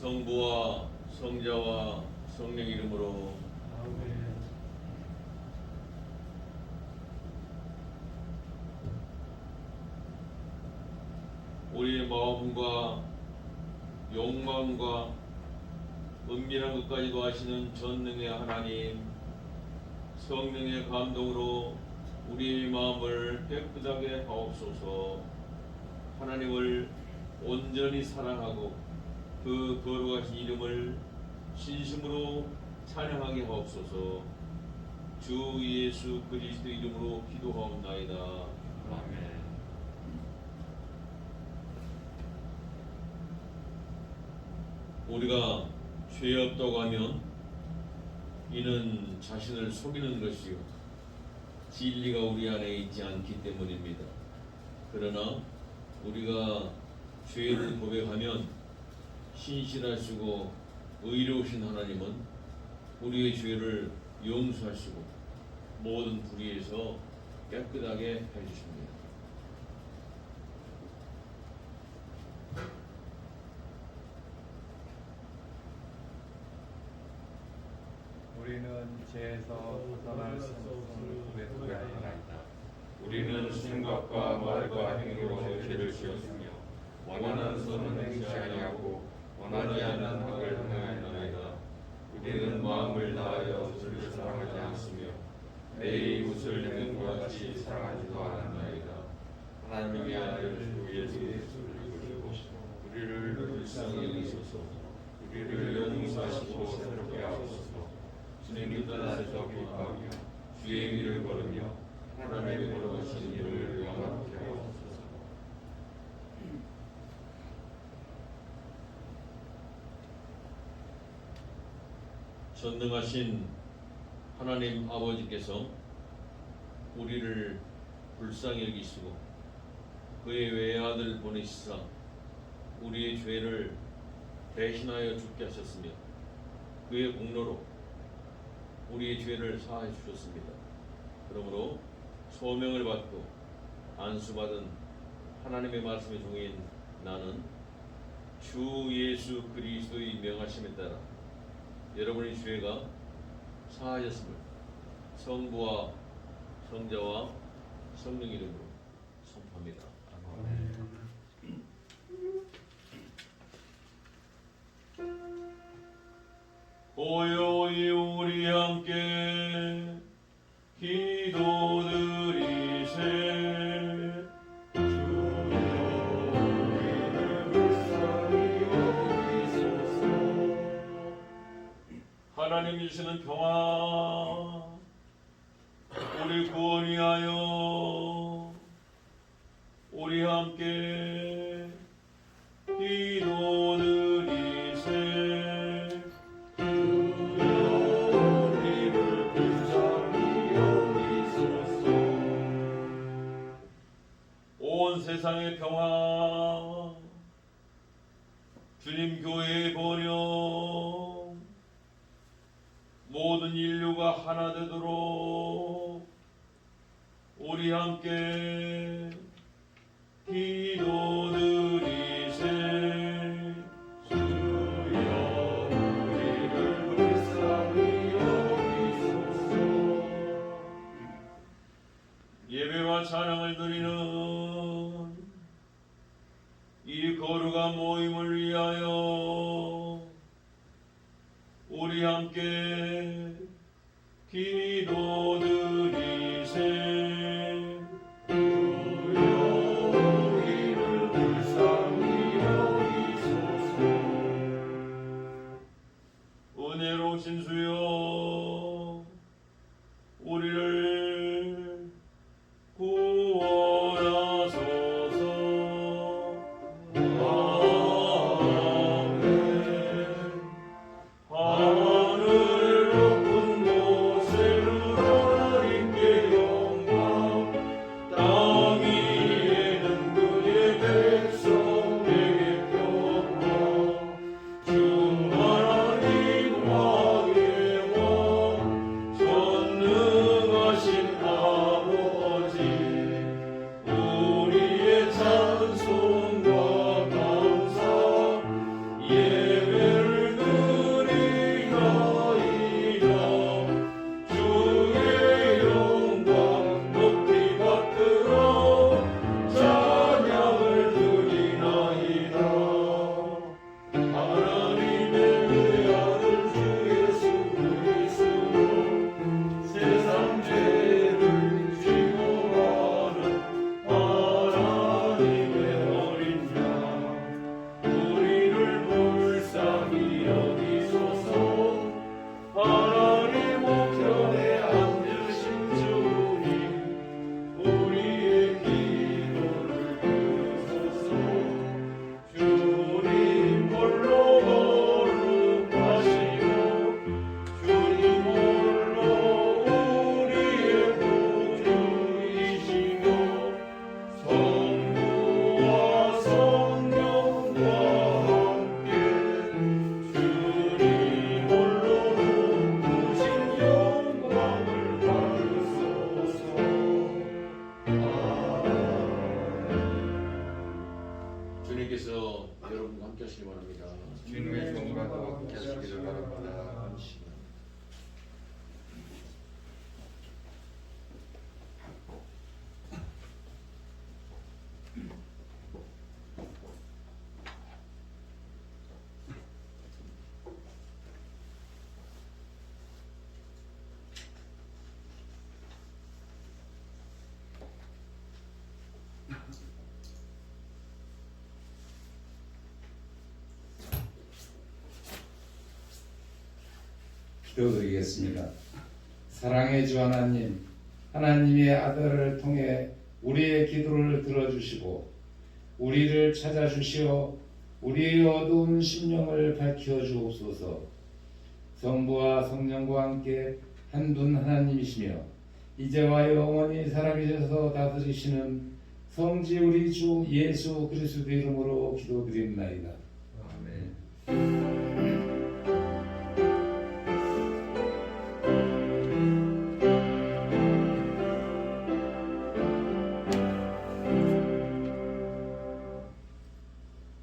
성부와 성자와 성령 이름으로 아멘. 우리의 마음과 욕망과 은밀한 것까지도 아시는 전능의 하나님, 성령의 감동으로 우리의 마음을 깨끗하게 하옵소서. 하나님을 온전히 사랑하고 그 거룩하신 이름을 진심으로 찬양하게 하옵소서. 주 예수 그리스도 이름으로 기도하옵나이다. 아멘. 우리가 죄 없다고 하면 이는 자신을 속이는 것이요 진리가 우리 안에 있지 않기 때문입니다. 그러나 우리가 죄를 고백하면 신실하시고 의로우신 하나님은 우리의 죄를 용서하시고 모든 불의에서 깨끗하게 해주십니다. 우리는 죄에서 벗어날 수 없음을 고백하나이다. 우리는 생각과 말과 행위로 죄를 지었으며 원하는 선은 행치 아니하고 원하지 않는 악을 행하였나이다. 우리는 마음을 다하여 주를 사랑하지 않으며 내 이웃을 내 몸과 같이 사랑하지도 않았나이다. 하나님의 아들 주 예수를 주시고 우리를 불쌍히 여기소서. 우리를 용서하시고 새롭게 하소서. 주님 뜻하셔서 기뻐하며 주의 길을 걸으며 하나님의 거룩하신 이름을 영화롭게 하옵소서. 전능하신 하나님 아버지께서 우리를 불쌍히 여기시고 그의 외아들 보내시사 우리의 죄를 대신하여 죽게 하셨으며 그의 공로로 우리의 죄를 사하여 주셨습니다. 그러므로 소명을 받고 안수받은 하나님의 말씀의 종인 나는 주 예수 그리스도의 명하심에 따라 여러분의 죄가 사하였음을 성부와 성자와 성령 이름으로 선포합니다. 고요히 우리 함께 기도드리세. 하나님 주시는 평화 우리 구원 위하여 우리 함께 기도드리세. 온 세상의 평화 주님 교회의 번영 모든 인류가 하나 되도록 우리 함께 기도드리세. 주여 우리를 불쌍히 여기소서. 예배와 찬양을 드리는 이 거룩한 모임을 위하여 우리 함께 기도드리세. 주여 우리를 불쌍히 여기소서. 은혜로우신 주여 우리를 구원하소서. 아멘. 하나님께서 여러분과 함께 하시기 바랍니다. 주님의 성과도 함께 하시기를 바랍니다. 기도드리겠습니다. 사랑의 주 하나님, 하나님의 아들을 통해 우리의 기도를 들어주시고 우리를 찾아주시어 우리의 어두운 심령을 밝혀 주옵소서. 성부와 성령과 함께 한분 하나님이시며 이제와 영원히 살아계셔서 다스리시는 성지 우리 주 예수 그리스도 이름으로 기도드립나이다. 아멘.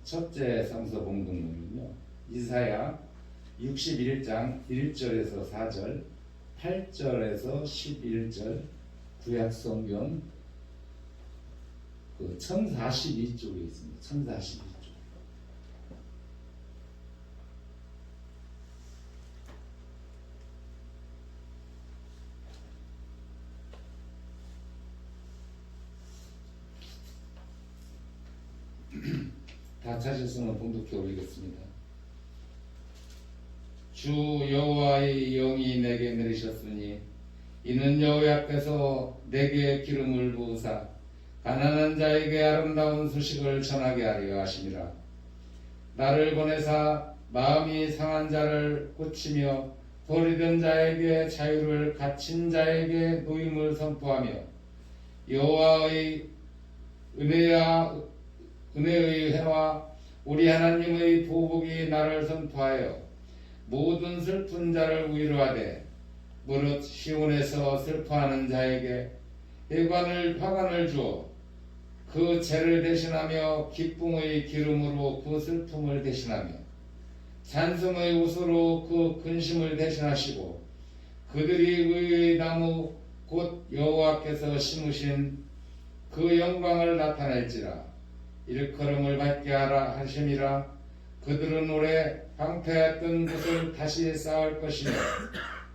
첫째 성서 봉독문은요, 이사야 61장 1절에서 4절, 8절에서 11절, 구약성경 1042쪽에 있습니다. 1042쪽. 다 찾으시면 봉독해 올리겠습니다. 주 여호와의 영이 내게 내리셨으니 이는 여호와께서 내게 기름을 부으사 가난한 자에게 아름다운 소식을 전하게 하려 하심이라. 나를 보내사 마음이 상한 자를 고치며 버리던 자에게 자유를, 갇힌 자에게 노임을 선포하며 여호와의 은혜의 해와 우리 하나님의 보복이 나를 선포하여 모든 슬픈 자를 위로하되 무릇 시온에서 슬퍼하는 자에게 화관을 주어 그 죄를 대신하며 기쁨의 기름으로 그 슬픔을 대신하며 찬송의 옷으로 그 근심을 대신하시고 그들이 의의 나무 곧 여호와께서 심으신 그 영광을 나타낼지라. 일컬음을 받게 하라 하심이라. 그들은 오래 황폐했던 곳을 다시 쌓을 것이며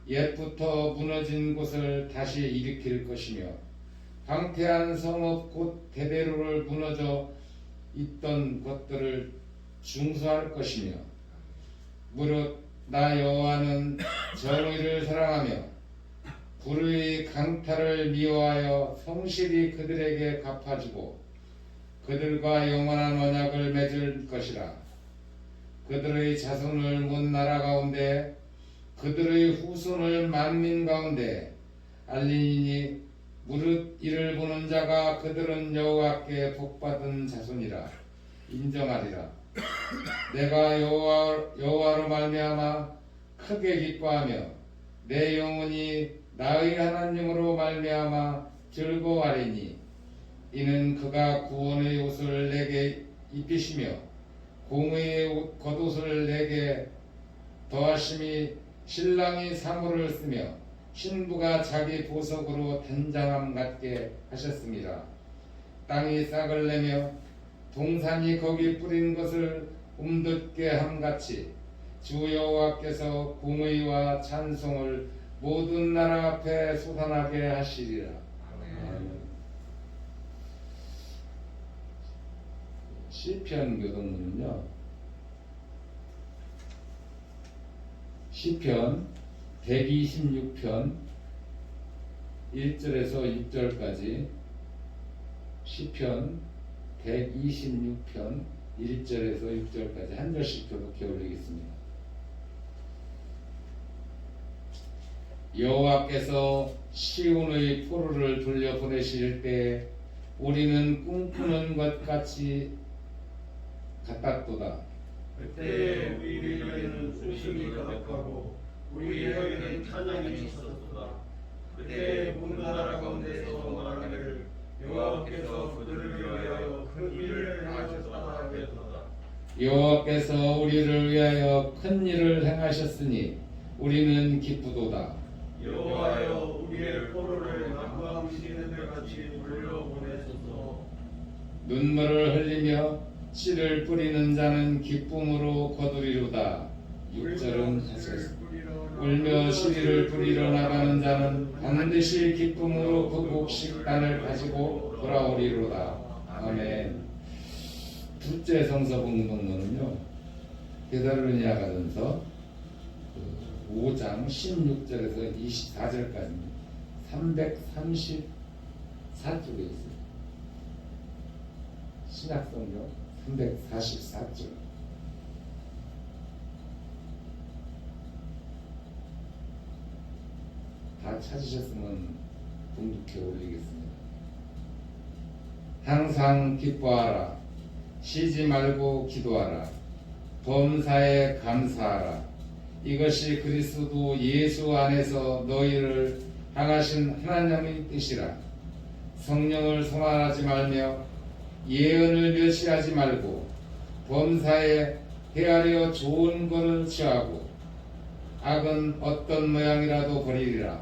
옛부터 무너진 곳을 다시 일으킬 것이며 황폐한 성읍 곧 대대로를 무너져 있던 것들을 중수할 것이며 무릇 나 여호와는 정의를 사랑하며 불의 강탈을 미워하여 성실히 그들에게 갚아주고 그들과 영원한 언약을 맺을 것이라. 그들의 자손을 문 나라 가운데 그들의 후손을 만민 가운데 알리니 무릇 이를 보는 자가 그들은 여호와께 복받은 자손이라 인정하리라. 내가 여호와로 말미암아 크게 기뻐하며 내 영혼이 나의 하나님으로 말미암아 즐거워하리니 이는 그가 구원의 옷을 내게 입히시며 공의의 겉옷을 내게 더하심이 신랑이 사물을 쓰며 신부가 자기 보석으로 단장함 같게 하셨습니다. 땅이 싹을 내며 동산이 거기 뿌린 것을 움듣게 함같이 주 여호와께서 공의와 찬송을 모든 나라 앞에 솟아나게 하시리라. 아멘. 시편 교독문은요, 시편 126편 1절에서 6절까지, 시편 126편 1절에서 6절까지 한 절씩 교독해 올리겠습니다. 여호와께서 시온의 포로를 돌려보내실 때 우리는 꿈꾸는 것 같이 같았도다. 그때 우리에게는 소식이 가득하고 우리에게는 찬양이 있었도다. 그때 모든 나라 가운데서 말하기를 여호와께서 그들을 위하여 큰 일을 하셨다 하겠도다. 여호와께서 우리를 위하여 큰 일을 행하셨으니 우리는 기쁘도다. 여호와여 우리의 포로를 낙광시키는 것 같이 돌려보내소서. 눈물을 흘리며 씨를 뿌리는 자는 기쁨으로 거두리로다. 6절은 하셨습니다. 울며 시리를 뿌리러 나가는 자는 반드시 기쁨으로 그 곡식단을 가지고 돌아오리로다. 아멘. 둘째 성서봉독문은요, 데살로니가전서 5장 16절에서 24절까지입니다. 334쪽에 있습니다. 신약성경 344쪽. 다 찾으셨으면 봉독해 올리겠습니다. 항상 기뻐하라. 쉬지 말고 기도하라. 범사에 감사하라. 이것이 그리스도 예수 안에서 너희를 향하신 하나님의 뜻이라. 성령을 소망하지 말며 예언을 멸시하지 말고 범사에 헤아려 좋은 것을 취하고 악은 어떤 모양이라도 버리리라.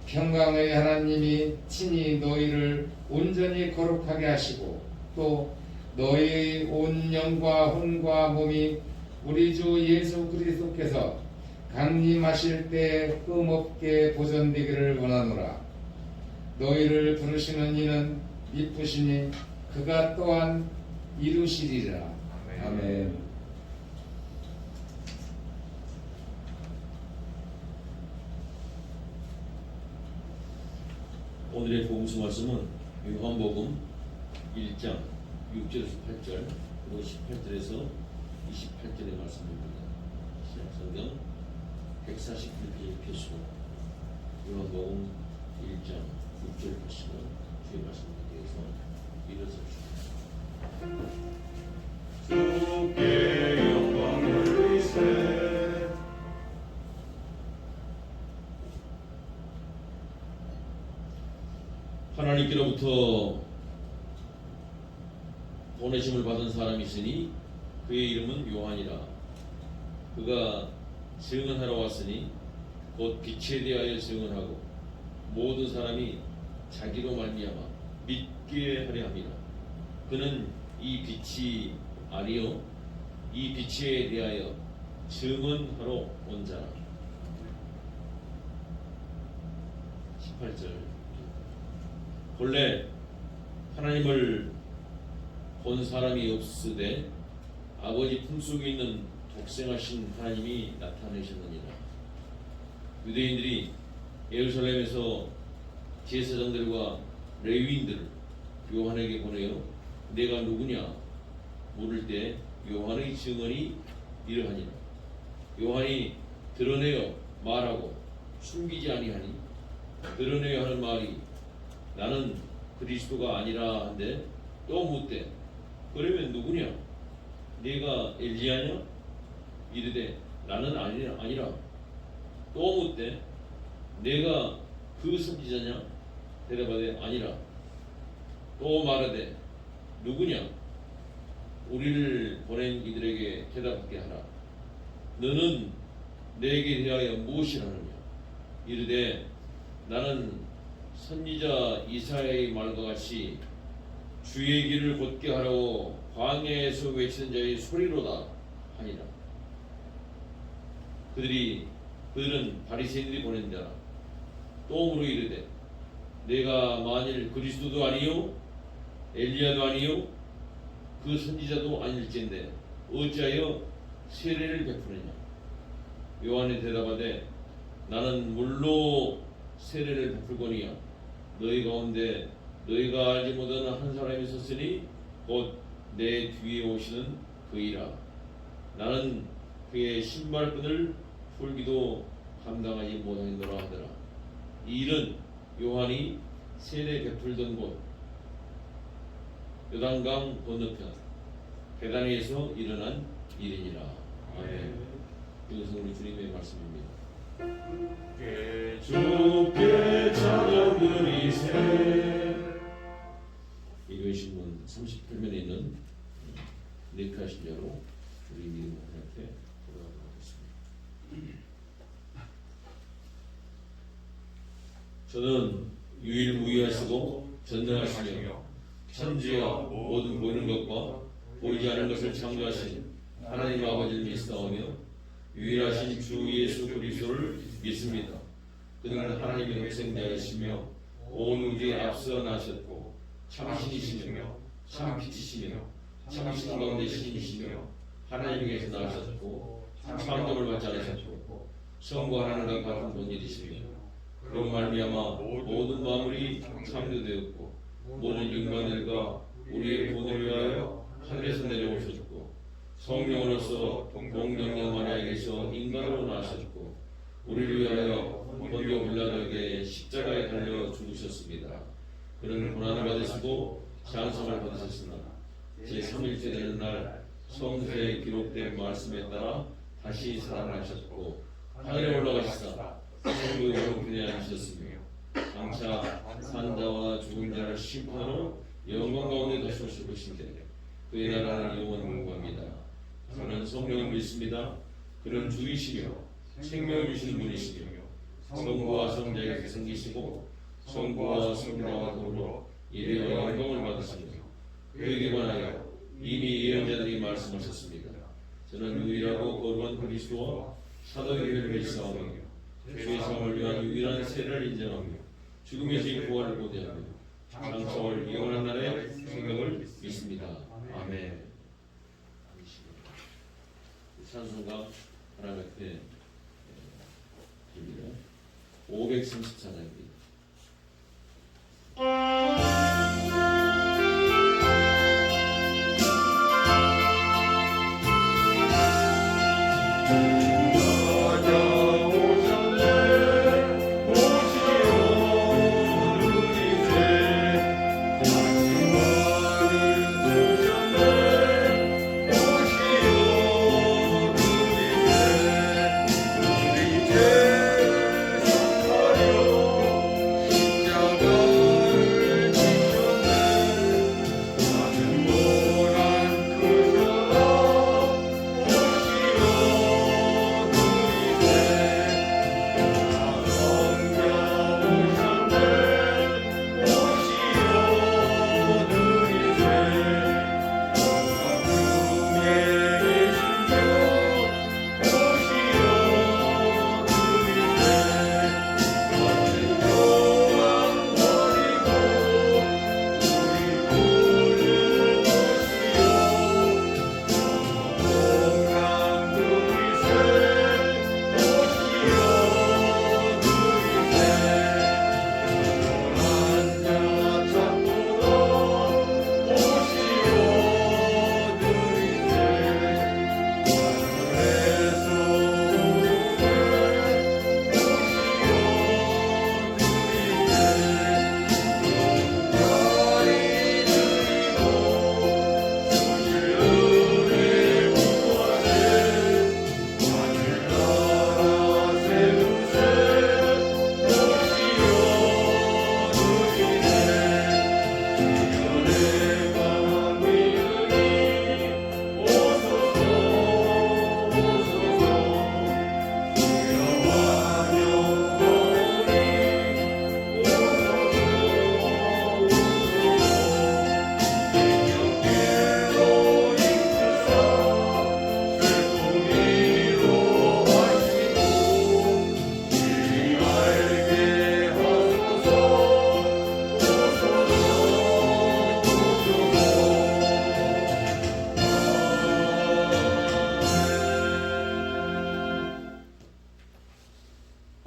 평강의 하나님이 친히 너희를 온전히 거룩하게 하시고 또 너희의 온 영과 혼과 몸이 우리 주 예수 그리스도께서 강림하실 때 흠없게 보존되기를 원하노라. 너희를 부르시는 이는 미쁘시니 그가 또한 이루시리라. 아멘. 오늘의 복음서 말씀은 요한복음 1장 6절에서 8절 그리고 18절에서 28절의 말씀입니다. 신약성경 141페이지 표시로 요한복음 1장 6절 보시고 주의 말씀에 대해서 일어섭시다. 주께 영광을 드리세. 하나님께로부터 보내심을 받은 사람이 있으니 그의 이름은 요한이라. 그가 증언하러 왔으니 곧 빛에 대하여 증언하고 모든 사람이 자기로 말미암아 믿게 하려 함이라. 그는 이 빛이 아니요 이 빛에 대하여 증언하러 온 자라. 18절 본래 하나님을 본 사람이 없으되 아버지 품속에 있는 독생하신 하나님이 나타내셨느니라. 유대인들이 예루살렘에서 제사장들과 레위인들을 요한에게 보내어 내가 누구냐 물을 때 요한의 증언이 이러하니라. 요한이 드러내어 말하고 숨기지 아니하니 드러내어 하는 말이 나는 그리스도가 아니라 한데 또 묻되 그러면 누구냐 네가 엘리야냐 이르되 나는 아니라 또 묻되 내가 그 선지자냐 대답하되 아니라 또 말하되 누구냐 우리를 보낸 이들에게 대답하게 하라. 너는 내게 대하여 무엇이라느냐 이르되 나는 선지자 이사야의 말과 같이 주의 길을 곧게 하라고 광야에서 외치는 자의 소리로다 하니라. 그들은 바리새인들이 보낸 자라. 또 물어 이르되 내가 만일 그리스도도 아니요 엘리야도 아니요 그 선지자도 아닐진데 어찌하여 세례를 베푸느냐. 요한이 대답하되 나는 물로 세례를 베풀거니와 너희 가운데 너희가 알지 못하는 한 사람이 있었으니 곧 내 뒤에 오시는 그이라. 나는 그의 신발끈을 풀기도 감당하지 못하노라 하더라. 이 일은 요한이 세례 베풀던 곳 요단강 건너편 베다니에서 일어난 일이니라. 아멘. 이것은 우리 주님의 말씀입니다. 주께 찬양 드리세. 이교신문 38면에 있는 넥하신 자로 우리 믿음을 하나님께 돌아가도록 하겠습니다. 저는 유일무이하시고 전능하시며 천지와 모든 보이는 것과 보이지 않는 것을 창조하신 하나님 아버지를 믿사오며 유일하신 주 예수 그리스도를 믿습니다. 그는 하나님의 독생자이시며 온 우주에 앞서 나셨고 참신이시며 참빛이시며 참신 가운데 신이시며 하나님께서 나셨고 창조를 받지 않으셨고 성과 하나님과 같은 본일이시며 그로 말미암아 모든 만물이 창조되었고 모든 인간들과 우리의 구원을 위하여 하늘에서 내려오셨고 성령으로서 동정녀 마리아에게서 인간으로 나셨고 우리를 위하여 본디오 빌라도에게 십자가에 달려 죽으셨습니다. 그는 고난을 받으시고 장성을 받으셨으나 제3일째 되는 날 성서에 기록된 말씀에 따라 다시 살아나셨고 하늘에 올라가시사 천국의 우편에 앉으셨으며 장차 산자와 죽은 자를 심판하러 영광 가운데 다시 오실 것인데 그의 나라는 영원 궁구합니다. 저는 성령을 믿습니다. 그는 주이시며 생명을 주시는 분이시며 성부와 성자에게서 생기시고 성부와 성자와 더불어 예배와 영광을 받으시며 그에게 관하여 이미 예언자들이 말씀하셨습니다. 저는 유일하고 거룩한 그리스도와 사도의 교회를 믿사오며 죄의 사함을 위한 유일한 세례를 인정하며 죽음에서 부활을 고대하며 장차 올 영원한 날의 생명을 믿습니다. 아멘. 찬송가 하나님 앞에 드립니다. 534장입니다.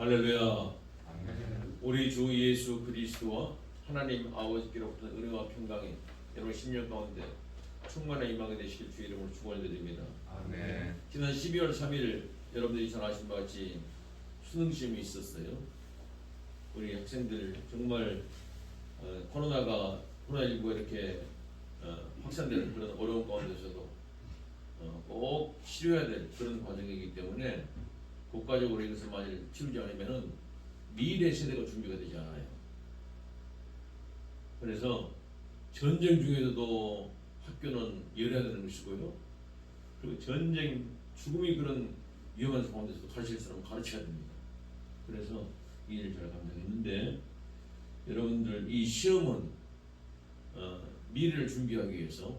할렐루야. 우리 주 예수 그리스도와 하나님 아버지께로부터 은혜와 평강이 여러분 심령 가운데 충만히 임하게 되시길 주의 이름으로 축원드립니다. 아멘. 지난 12월 3일 여러분들이 잘 아시는 것 같이 수능시험이 있었어요. 우리 학생들 정말 코로나19가 이렇게 확산되는 그런 어려운 가운데서도 꼭 치료해야 될 그런 과정이기 때문에 국가적으로 이것을 만일 치우지 않으면 미래 세대가 준비가 되지 않아요. 그래서 전쟁 중에서도 학교는 열어야 되는 것이고요. 그리고 전쟁, 죽음이 그런 위험한 상황에서도 가르칠 사람은 가르쳐야 됩니다. 그래서 이 일을 잘 감당했는데, 여러분들 이 시험은 미래를 준비하기 위해서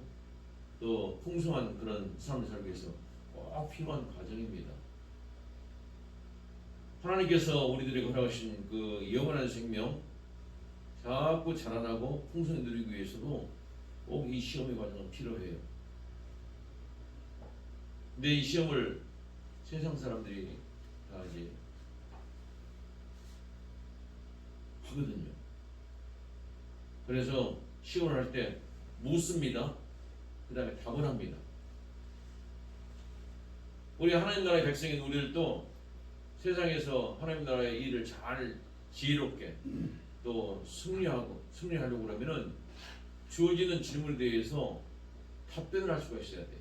또 풍성한 그런 삶을 살기 위해서 꼭 필요한 과정입니다. 하나님께서 우리들에게 허락하신 그 영원한 생명 자꾸 자라나고 풍성히 누리기 위해서도 꼭 이 시험의 과정은 필요해요. 근데 이 시험을 세상 사람들이 다 이제 하거든요. 그래서 시험을 할 때 묻습니다. 그 다음에 답을 합니다. 우리 하나님 나라의 백성인 우리들도 세상에서 하나님 나라의 일을 잘 지혜롭게 또 승리하려고 그러면은 주어지는 질문에 대해서 답변을 할 수가 있어야 돼요.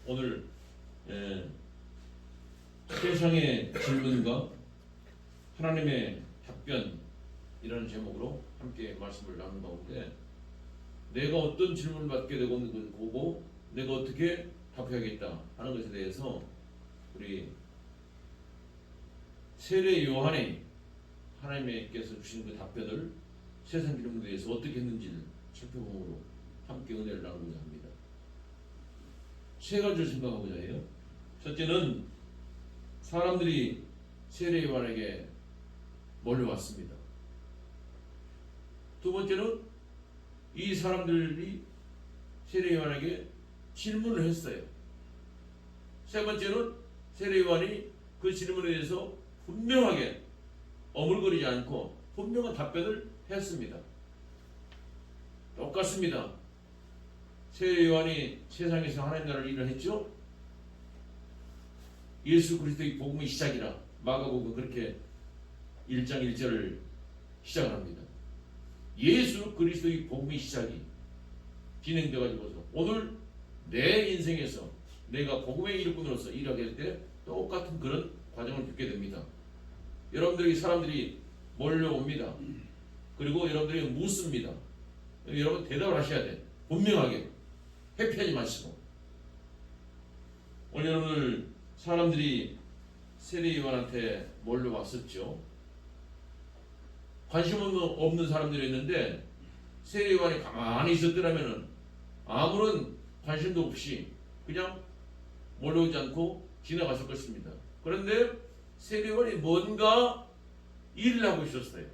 오늘 세상의 질문과 하나님의 답변이라는 제목으로 함께 말씀을 나눈 가운데, 내가 어떤 질문을 받게 되고 있는 것을 보고 내가 어떻게 답해야겠다 하는 것에 대해서 우리 세례 요한이 하나님께서 주신 그 답변을 세상 질문에 대해서 어떻게 했는지를 살펴보므로 함께 은혜를 나누고자 합니다. 세 가지를 생각하고자 해요. 첫째는 사람들이 세례 요한에게 몰려왔습니다. 두 번째는 이 사람들이 세례 요한에게 질문을 했어요. 세 번째는 세례 요한이 그 질문에 대해서 분명하게 어물거리지 않고 분명한 답변을 했습니다. 똑같습니다. 세례 요한이 세상에서 하나님 나라를 일을 했죠. 예수 그리스도의 복음의 시작이라 마가복음 그렇게 1장 1절을 시작합니다. 예수 그리스도의 복음의 시작이 진행돼 가지고서 오늘 내 인생에서 내가 복음의 일꾼으로서 일하게 될 때 똑같은 그런 과정을 겪게 됩니다. 여러분들에게 사람들이 몰려옵니다. 그리고 여러분들이 묻습니다. 여러분 대답을 하셔야 돼. 분명하게. 회피하지 마시고. 오늘 사람들이 세례 요한한테 몰려왔었죠. 관심 없는 사람들이었는데 세례 요한이 가만히 있었더라면 아무런 관심도 없이 그냥 몰려오지 않고 지나갔을 것입니다. 그런데 세례 요한이 뭔가 일을 하고 있었어요.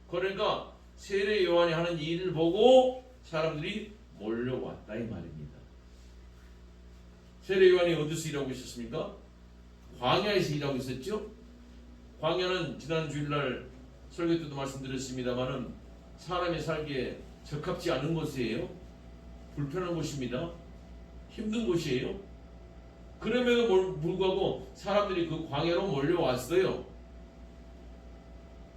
그러니까 세례 요한이 하는 일을 보고 사람들이 몰려왔다 이 말입니다. 세례 요한이 어디서 일하고 있었습니까? 광야에서 일하고 있었죠. 광야는 지난 주일날 설교 때도 말씀드렸습니다만은 사람이 살기에 적합지 않은 곳이에요. 불편한 곳입니다. 힘든 곳이에요. 그럼에도 불구하고 사람들이 그 광야로 몰려왔어요.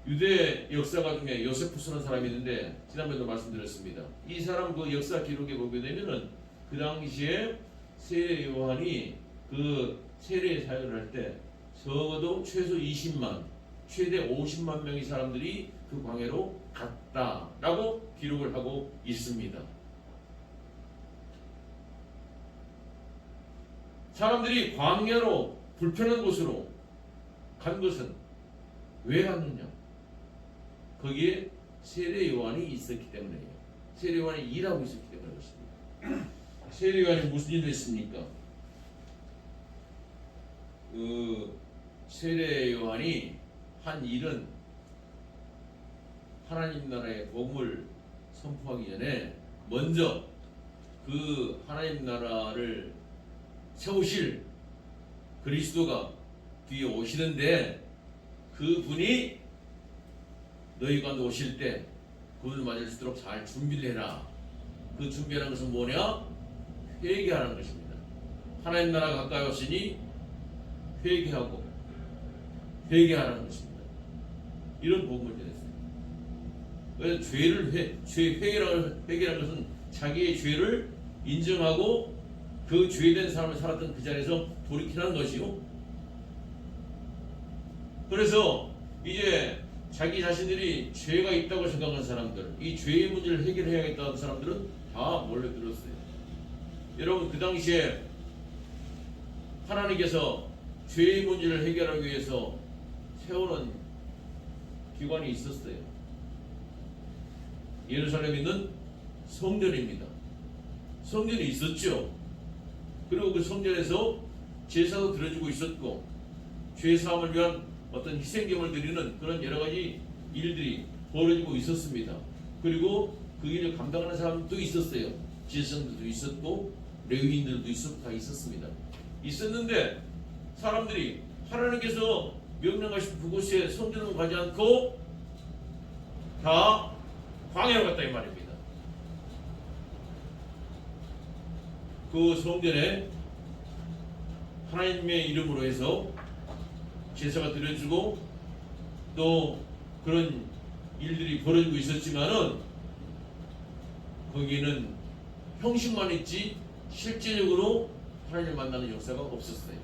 유대 역사가 중에 요세푸스라는 사람이 있는데 지난번에도 말씀드렸습니다. 이 사람 그 역사 기록에 보게 되면은 그 당시에 세례 요한이 그 세례 사역을 할 때 적어도 최소 20만, 최대 50만 명의 사람들이 그 광야로 갔다라고 기록을 하고 있습니다. 사람들이 광야로 불편한 곳으로 간 것은 왜 갔느냐? 거기에 세례 요한이 있었기 때문이에요. 세례 요한이 일하고 있었기 때문에 그렇습니다. 세례 요한이 무슨 일을 했습니까? 세례 요한이 한 일은 하나님 나라의 복음을 선포하기 전에 먼저 그 하나님 나라를 세우실 그리스도가 뒤에 오시는데 그 분이 너희 가운데 오실 때 그분을 맞을 수 있도록 잘 준비를 해라. 그 준비하는 것은 뭐냐? 회개하는 것입니다. 하나님 나라가 가까이 왔으니 회개하고 회개하라는 것입니다. 이런 복음을 전했어요. 그래서 회개라는 것은 자기의 죄를 인정하고 그 죄된 삶을 살았던 그 자리에서 돌이키라는 것이요. 그래서 이제 자기 자신들이 죄가 있다고 생각하는 사람들, 이 죄의 문제를 해결해야겠다는 사람들은 다 몰려들었어요. 여러분 그 당시에 하나님께서 죄의 문제를 해결하기 위해서 세우는 기관이 있었어요. 예루살렘에 있는 성전입니다. 성전이 있었죠. 그리고 그 성전에서 제사도 드려지고 있었고 죄 사함을 위한 어떤 희생gem을 드리는 그런 여러 가지 일들이 벌어지고 있었습니다. 그리고 그 일을 감당하는 사람도 있었어요. 제사장들도 있었고 레위인들도 있었고 다 있었습니다. 있었는데 사람들이 하나님께서 명령하신 그곳에 성전으로 가지 않고 다 광야로 갔다 이 말입니다. 그 성전에 하나님의 이름으로 해서 제사가 드려지고 또 그런 일들이 벌어지고 있었지만은 거기에는 형식만 있지 실제적으로 하나님을 만나는 역사가 없었어요.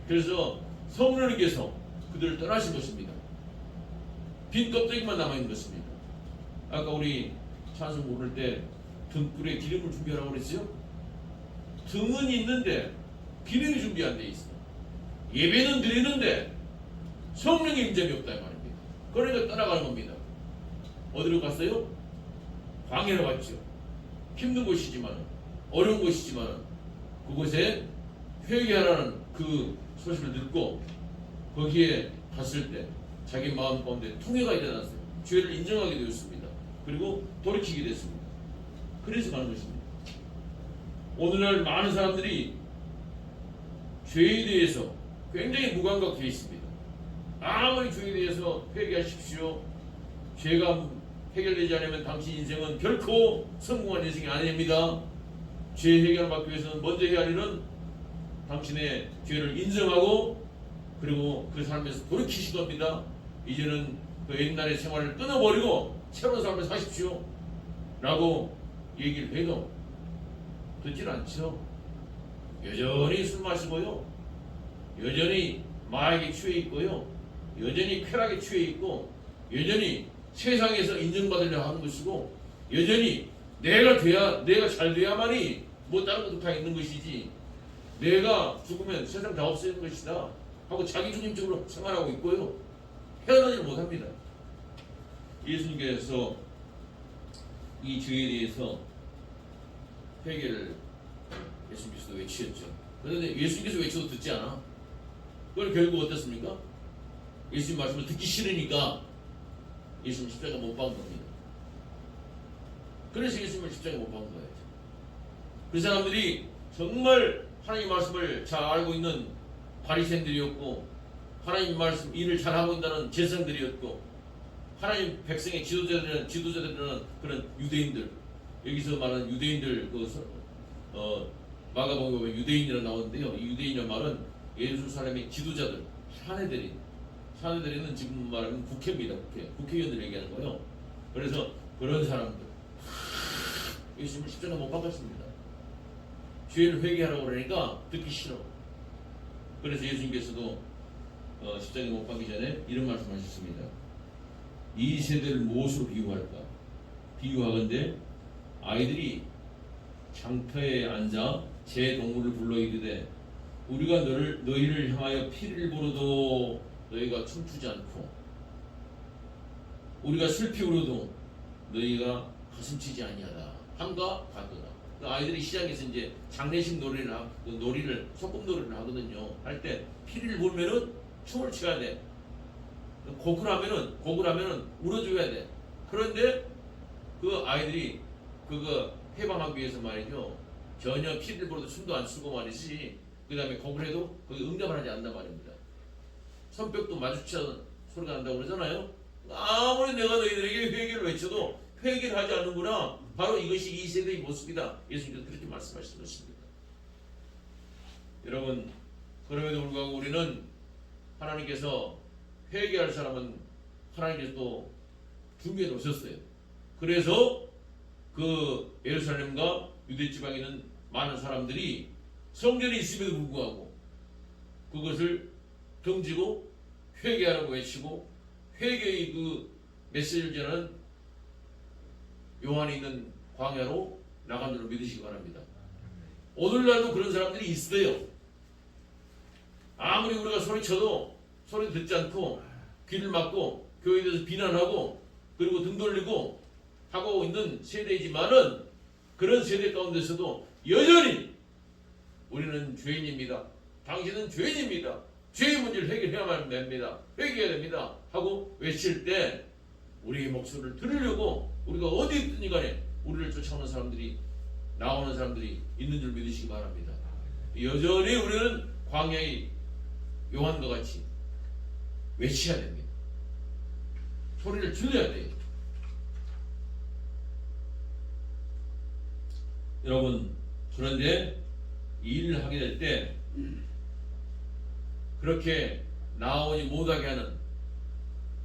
그래서 성령님께서 그들을 떠나신 것입니다. 빈 껍데기만 남아있는 것입니다. 아까 우리 찬송 부를 때 등불에 기름을 준비하라고 그랬어요. 등은 있는데 기름이 준비 안 돼 있어. 예배는 드리는데 성령의 임재가 없다 이 말입니다. 그러니까 떠나가는 겁니다. 어디로 갔어요? 광야로 갔죠. 힘든 곳이지만 어려운 곳이지만 그곳에 회개하라는 그 소식을 듣고 거기에 갔을 때 자기 마음 가운데 통회가 일어났어요. 죄를 인정하게 되었습니다. 그리고 돌이키게 됐습니다. 그래서 가는 것입니다. 오늘날 많은 사람들이 죄에 대해서 굉장히 무감각해 있습니다. 아무리 죄에 대해서 회개하십시오. 죄가 해결되지 않으면 당신 인생은 결코 성공한 인생이 아닙니다. 죄 해결을 받기 위해서는 먼저 해야 할 일은 당신의 죄를 인정하고 그리고 그 삶에서 돌이키실 겁니다. 이제는 그 옛날의 생활을 끊어버리고 새로운 삶을 사십시오 라고 얘기를 해도 듣질 않죠. 여전히 술 마시고요, 여전히 마약에 취해 있고요, 여전히 쾌락에 취해 있고, 여전히 세상에서 인정받으려 하는 것이고, 여전히 내가 잘 돼야만이 뭐 다른 것도 다 있는 것이지, 내가 죽으면 세상 다 없어지는 것이다 하고 자기 중심적으로 생활하고 있고요, 헤어나지 못합니다. 예수님께서 이 죄에 대해서 회개를 예수님께서 외치셨죠. 그런데 예수님께서 외쳐도 듣지 않아. 그걸 결국 어떻습니까? 예수님 말씀을 듣기 싫으니까 예수님 십자가 못 박은 겁니다. 그래서 예수님을 십자가 못 박은 거예요. 그 사람들이 정말 하나님 말씀을 잘 알고 있는 바리새인들이었고, 하나님 말씀 일을 잘하고 있다는 제사장들이었고, 하나님 백성의 지도자들이라는 그런 유대인들, 여기서 말하는 유대인들, 마가복음에 보면 유대인이라 나오는데요. 이 유대인이라는 말은 예루살렘의 지도자들, 사내들이는 지금 말하면 국회입니다. 국회의원들 얘기하는 거예요. 그래서 그런 사람들 예수님을 십자가 못 박았습니다. 죄를 회개하라고 그러니까 듣기 싫어. 그래서 예수님께서도 십자가에 못 박기 전에 이런 말씀하셨습니다. 이 세대를 무엇으로 비유할까? 비유하건대 아이들이 장터에 앉아 제 동물을 불러 이르되 우리가 너희를 향하여 피를 부르도 너희가 춤추지 않고 우리가 슬피 울어도 너희가 가슴치지 아니하다 함과 같도다. 그 아이들이 시장에서 이제 장례식 놀이를 소꿉 놀이를 하거든요. 할 때 피를 불면은 춤을 춰야 돼. 곡을 하면은 울어줘야 돼. 그런데 그 아이들이 그거 해방하기 위해서 말이죠. 전혀 피를 불어도 춤도 안 추고 말이지. 그 다음에 곡을 해도 거기 응답을 하지 않는단 말입니다. 손뼉도 마주치는 소리가 난다고 그러잖아요. 아무리 내가 너희들에게 회개를 외쳐도 회개를 하지 않는구나. 바로 이것이 이 세대의 모습이다. 예수님께서 그렇게 말씀하신 것입니다. 여러분, 그럼에도 불구하고 우리는 하나님께서 회개할 사람은 하나님께서 또 준비해 놓으셨어요. 그래서 그 예루살렘과 유대 지방에 있는 많은 사람들이 성전이 있음에도 불구하고 그것을 등지고 회개하라고 외치고 회개의 그 메시지를 전하는 요한이 있는 광야로 나간 줄로 믿으시기 바랍니다. 오늘날도 그런 사람들이 있어요. 아무리 우리가 소리쳐도 소리 듣지 않고 귀를 막고 교회에 대해서 비난하고 그리고 등 돌리고 하고 있는 세대이지만은 그런 세대 가운데서도 여전히 우리는 죄인입니다. 당신은 죄인입니다. 죄의 문제를 해결해야만 됩니다. 회개해야 됩니다. 하고 외칠 때 우리의 목소리를 들으려고 우리가 어디 있든 간에 우리를 쫓아오는 사람들이 나오는 사람들이 있는 줄 믿으시기 바랍니다. 여전히 우리는 광야의 요한과 같이 외쳐야 됩니다. 소리를 질러야 돼요. 여러분, 그런데 이 일을 하게 될 때 그렇게 나오지 못하게 하는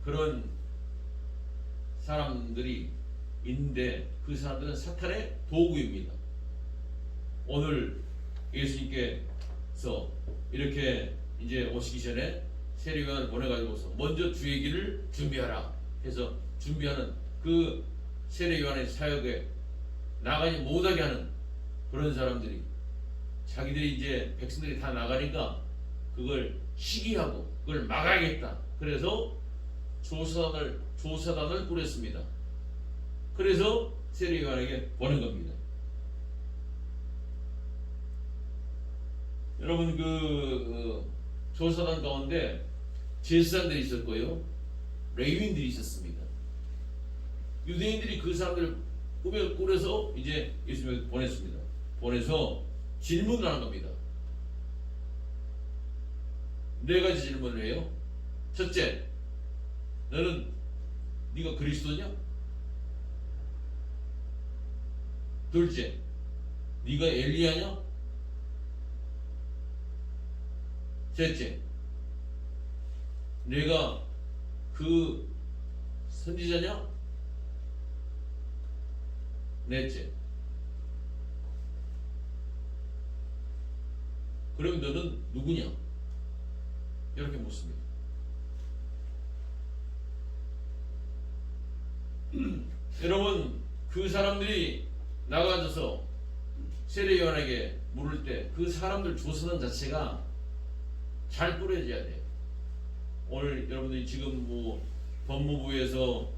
그런 사람들이 있는데 그 사람들은 사탄의 도구입니다. 오늘 예수님께서 이렇게 이제 오시기 전에 세례요한을 보내가지고서 먼저 주의 길을 준비하라 해서 준비하는 그 세례요한의 사역에 나가지 못하게 하는 그런 사람들이 자기들이 이제 백성들이 다 나가니까 그걸 시기하고 그걸 막아야겠다. 그래서 조사단을 꾸렸습니다. 그래서 세례요한에게 보낸 겁니다. 여러분 그 조사단 가운데 제사장들이 있었고요, 레위인들이 있었습니다. 유대인들이 그 사람들을 꾸려서 이제 예수님을 보냈습니다. 보내서 질문을 하는 겁니다. 네 가지 질문을 해요. 첫째, 너는 네가 그리스도냐? 둘째, 네가 엘리야냐? 셋째, 내가 그 선지자냐? 넷째, 그럼 너는 누구냐? 이렇게 묻습니다. 여러분, 그 사람들이 나가서 세례요한에게 물을 때 그 사람들 조사단 자체가 잘 꾸려져야 돼요. 오늘 여러분들이 지금 뭐 법무부에서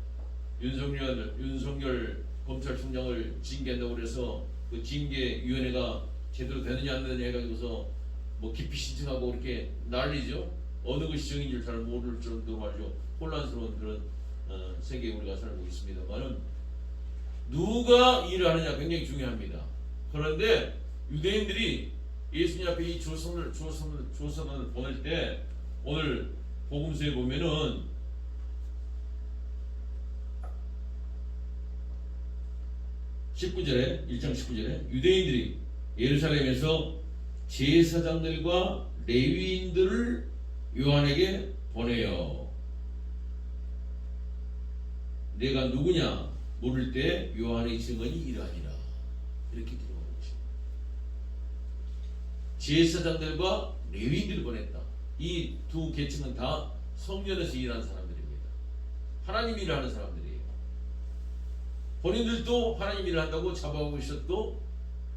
윤석열 검찰총장을 징계한다고 그래서 그 징계위원회가 제대로 되느냐 안 되느냐 해가지고서 뭐 기피 신청하고 이렇게 난리죠. 어느 것이 정인 줄 잘 모를 정도로 말이죠. 혼란스러운 그런 세계에 우리가 살고 있습니다만은 누가 일을 하느냐 굉장히 중요합니다. 그런데 유대인들이 예수님 앞에 이 조선을 보낼 때 오늘 복음서에 보면은 1장 19절에 유대인들이 예루살렘에서 제사장들과 레위인들을 요한에게 보내요. 내가 누구냐 물을 때 요한의 증언이 이러하니라. 이렇게 들어가고 있습니다. 제사장들과 레위인들을 보냈다. 이 두 계층은 다 성전에서 일하는 사람들입니다. 하나님 일을 하는 사람들이에요. 본인들도 하나님 일을 한다고 자부하고 있었고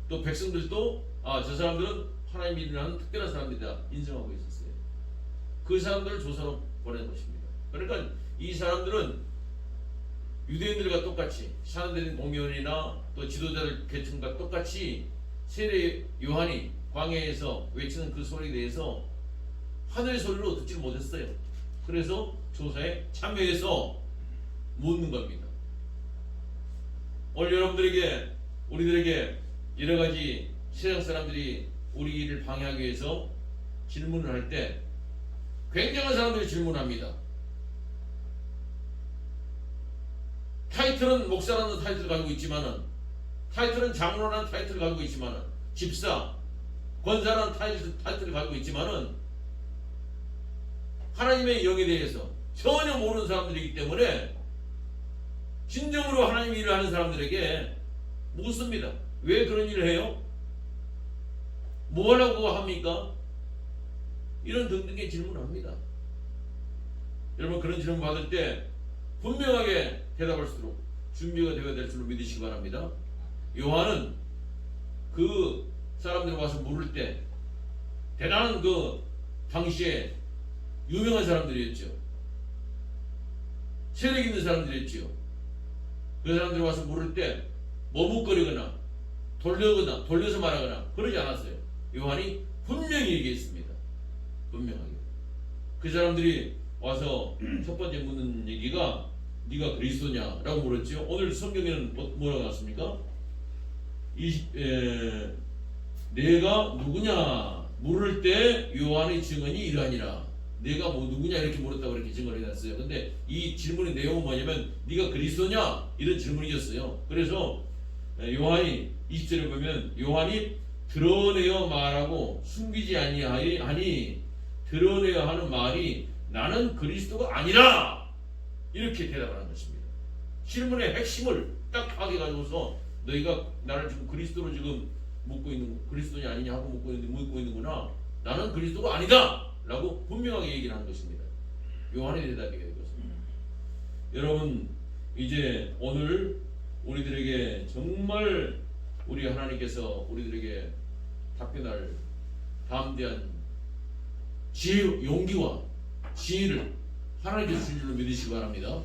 또 백성들도 저 사람들은 하나님 일을 하는 특별한 사람들이다 인정하고 있었어요. 그 사람들을 조사로 보낸 것입니다. 그러니까 이 사람들은 유대인들과 똑같이 사람들인 공무원이나 또 지도자들 계층과 똑같이 세례 요한이 광야에서 외치는 그 소리에 대해서 하늘의 소리로 듣지 못했어요. 그래서 조사에 참여해서 묻는 겁니다. 오늘 여러분들에게 우리들에게 여러 가지 세상 사람들이 우리 일을 방해하기 위해서 질문을 할 때 굉장한 사람들이 질문합니다. 타이틀은 목사라는 타이틀을 가지고 있지만은, 타이틀은 장로라는 타이틀을 가지고 있지만은, 집사, 권사라는 타이틀을 가지고 있지만은 하나님의 영에 대해서 전혀 모르는 사람들이기 때문에 진정으로 하나님 일을 하는 사람들에게 묻습니다. 왜 그런 일을 해요? 뭐 하려고 합니까? 이런 등등의 질문을 합니다. 여러분, 그런 질문 받을 때 분명하게 대답할수록 준비가 되어야 될 줄로 믿으시기 바랍니다. 요한은 그 사람들이 와서 물을 때 대단한 그 당시에 유명한 사람들이었죠. 세력 있는 사람들이었죠. 그 사람들이 와서 물을 때 머뭇거리거나 돌려서 말하거나 그러지 않았어요. 요한이 분명히 얘기했습니다. 분명하게. 그 사람들이 와서 첫 번째 묻는 얘기가 네가 그리스도냐? 라고 물었죠. 오늘 성경에는 뭐라고 나왔습니까? 내가 누구냐? 물을 때 요한의 증언이 이러하니라. 내가 뭐 누구냐? 이렇게 물었다고 이렇게 증언을 해놨어요. 근데 이 질문의 내용은 뭐냐면 네가 그리스도냐? 이런 질문이었어요. 그래서 요한이 20절에 보면 요한이 드러내어 말하고 숨기지 아니하니 드러내어 하는 말이 나는 그리스도가 아니라 이렇게 대답을 하는 것입니다. 질문의 핵심을 딱 파악해가지고서 너희가 나를 지금 그리스도로 지금 묻고 있는 그리스도냐 아니냐 하고 묻고 있는구나. 나는 그리스도가 아니다 라고 분명하게 얘기를 하는 것입니다. 요한의 대답이에요. 이것은. 여러분 이제 오늘 우리들에게 정말 우리 하나님께서 우리들에게 답변할 담대한 지혜, 용기와 지혜를 하나님께서 주신 줄로 믿으시기 바랍니다.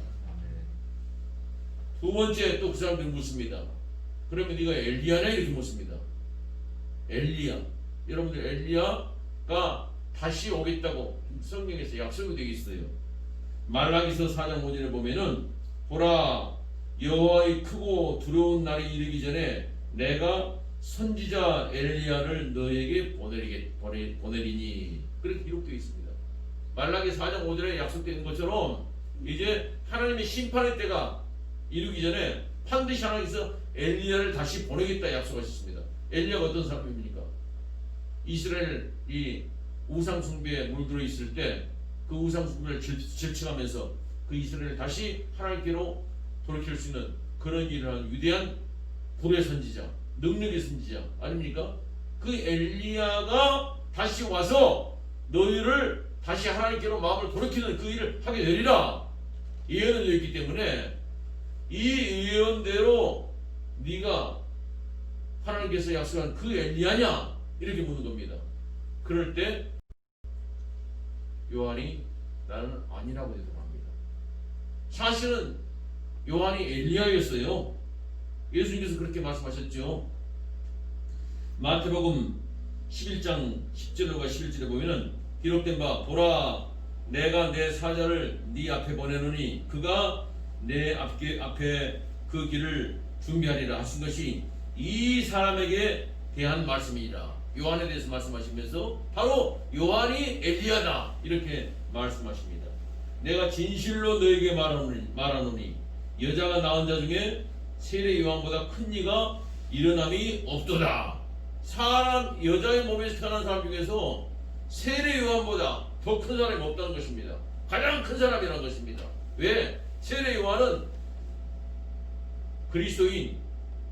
두 번째 또 그 사람들이 묻습니다. 그러면 네가 엘리야냐? 이렇게 묻습니다. 엘리야. 여러분들 엘리야가 다시 오겠다고 성경에서 약속이 되어 있어요. 말라기서 4장 5절에 보면은 보라 여호와의 크고 두려운 날이 이르기 전에 내가 선지자 엘리야를 너에게 보내리니 그렇게 기록되어 있습니다. 말라기 4장 5절에 약속되어 있는 것처럼 이제 하나님의 심판의 때가 이르기 전에 반드시 하나님께서 엘리야를 다시 보내겠다 약속하셨습니다. 엘리야가 어떤 사람입니까? 이스라엘이 우상 숭배에 물들어 있을 때 그 우상 숭배를 질책하면서 그 이스라엘을 다시 하나님께로 돌이킬 수 있는 그런 일을 한 위대한 불의 선지자, 능력의 선지자 아닙니까? 그 엘리야가 다시 와서 너희를 다시 하나님께로 마음을 돌이키는 그 일을 하게 되리라 예언이 되어 있기 때문에 이 예언대로 네가 하나님께서 약속한 그 엘리야냐? 이렇게 묻는 겁니다. 그럴 때 요한이 나는 아니라고 대답합니다. 사실은 요한이 엘리야였어요. 예수님께서 그렇게 말씀하셨죠. 마태복음 11장 10절과 11절에 보면은 기록된 바 보라 내가 내 사자를 네 앞에 보내노니 그가 내 앞에 그 길을 준비하리라 하신 것이 이 사람에게 대한 말씀이니라. 요한에 대해서 말씀하시면서 바로 요한이 엘리야다 이렇게 말씀하십니다. 내가 진실로 너에게 말하노니 여자가 낳은 자 중에 세례 요한보다 큰 이가 일어남이 없도다. 여자의 몸에서 태어난 사람 중에서 세례 요한보다 더 큰 사람이 없다는 것입니다. 가장 큰 사람이라는 것입니다. 왜? 세례 요한은 그리스도인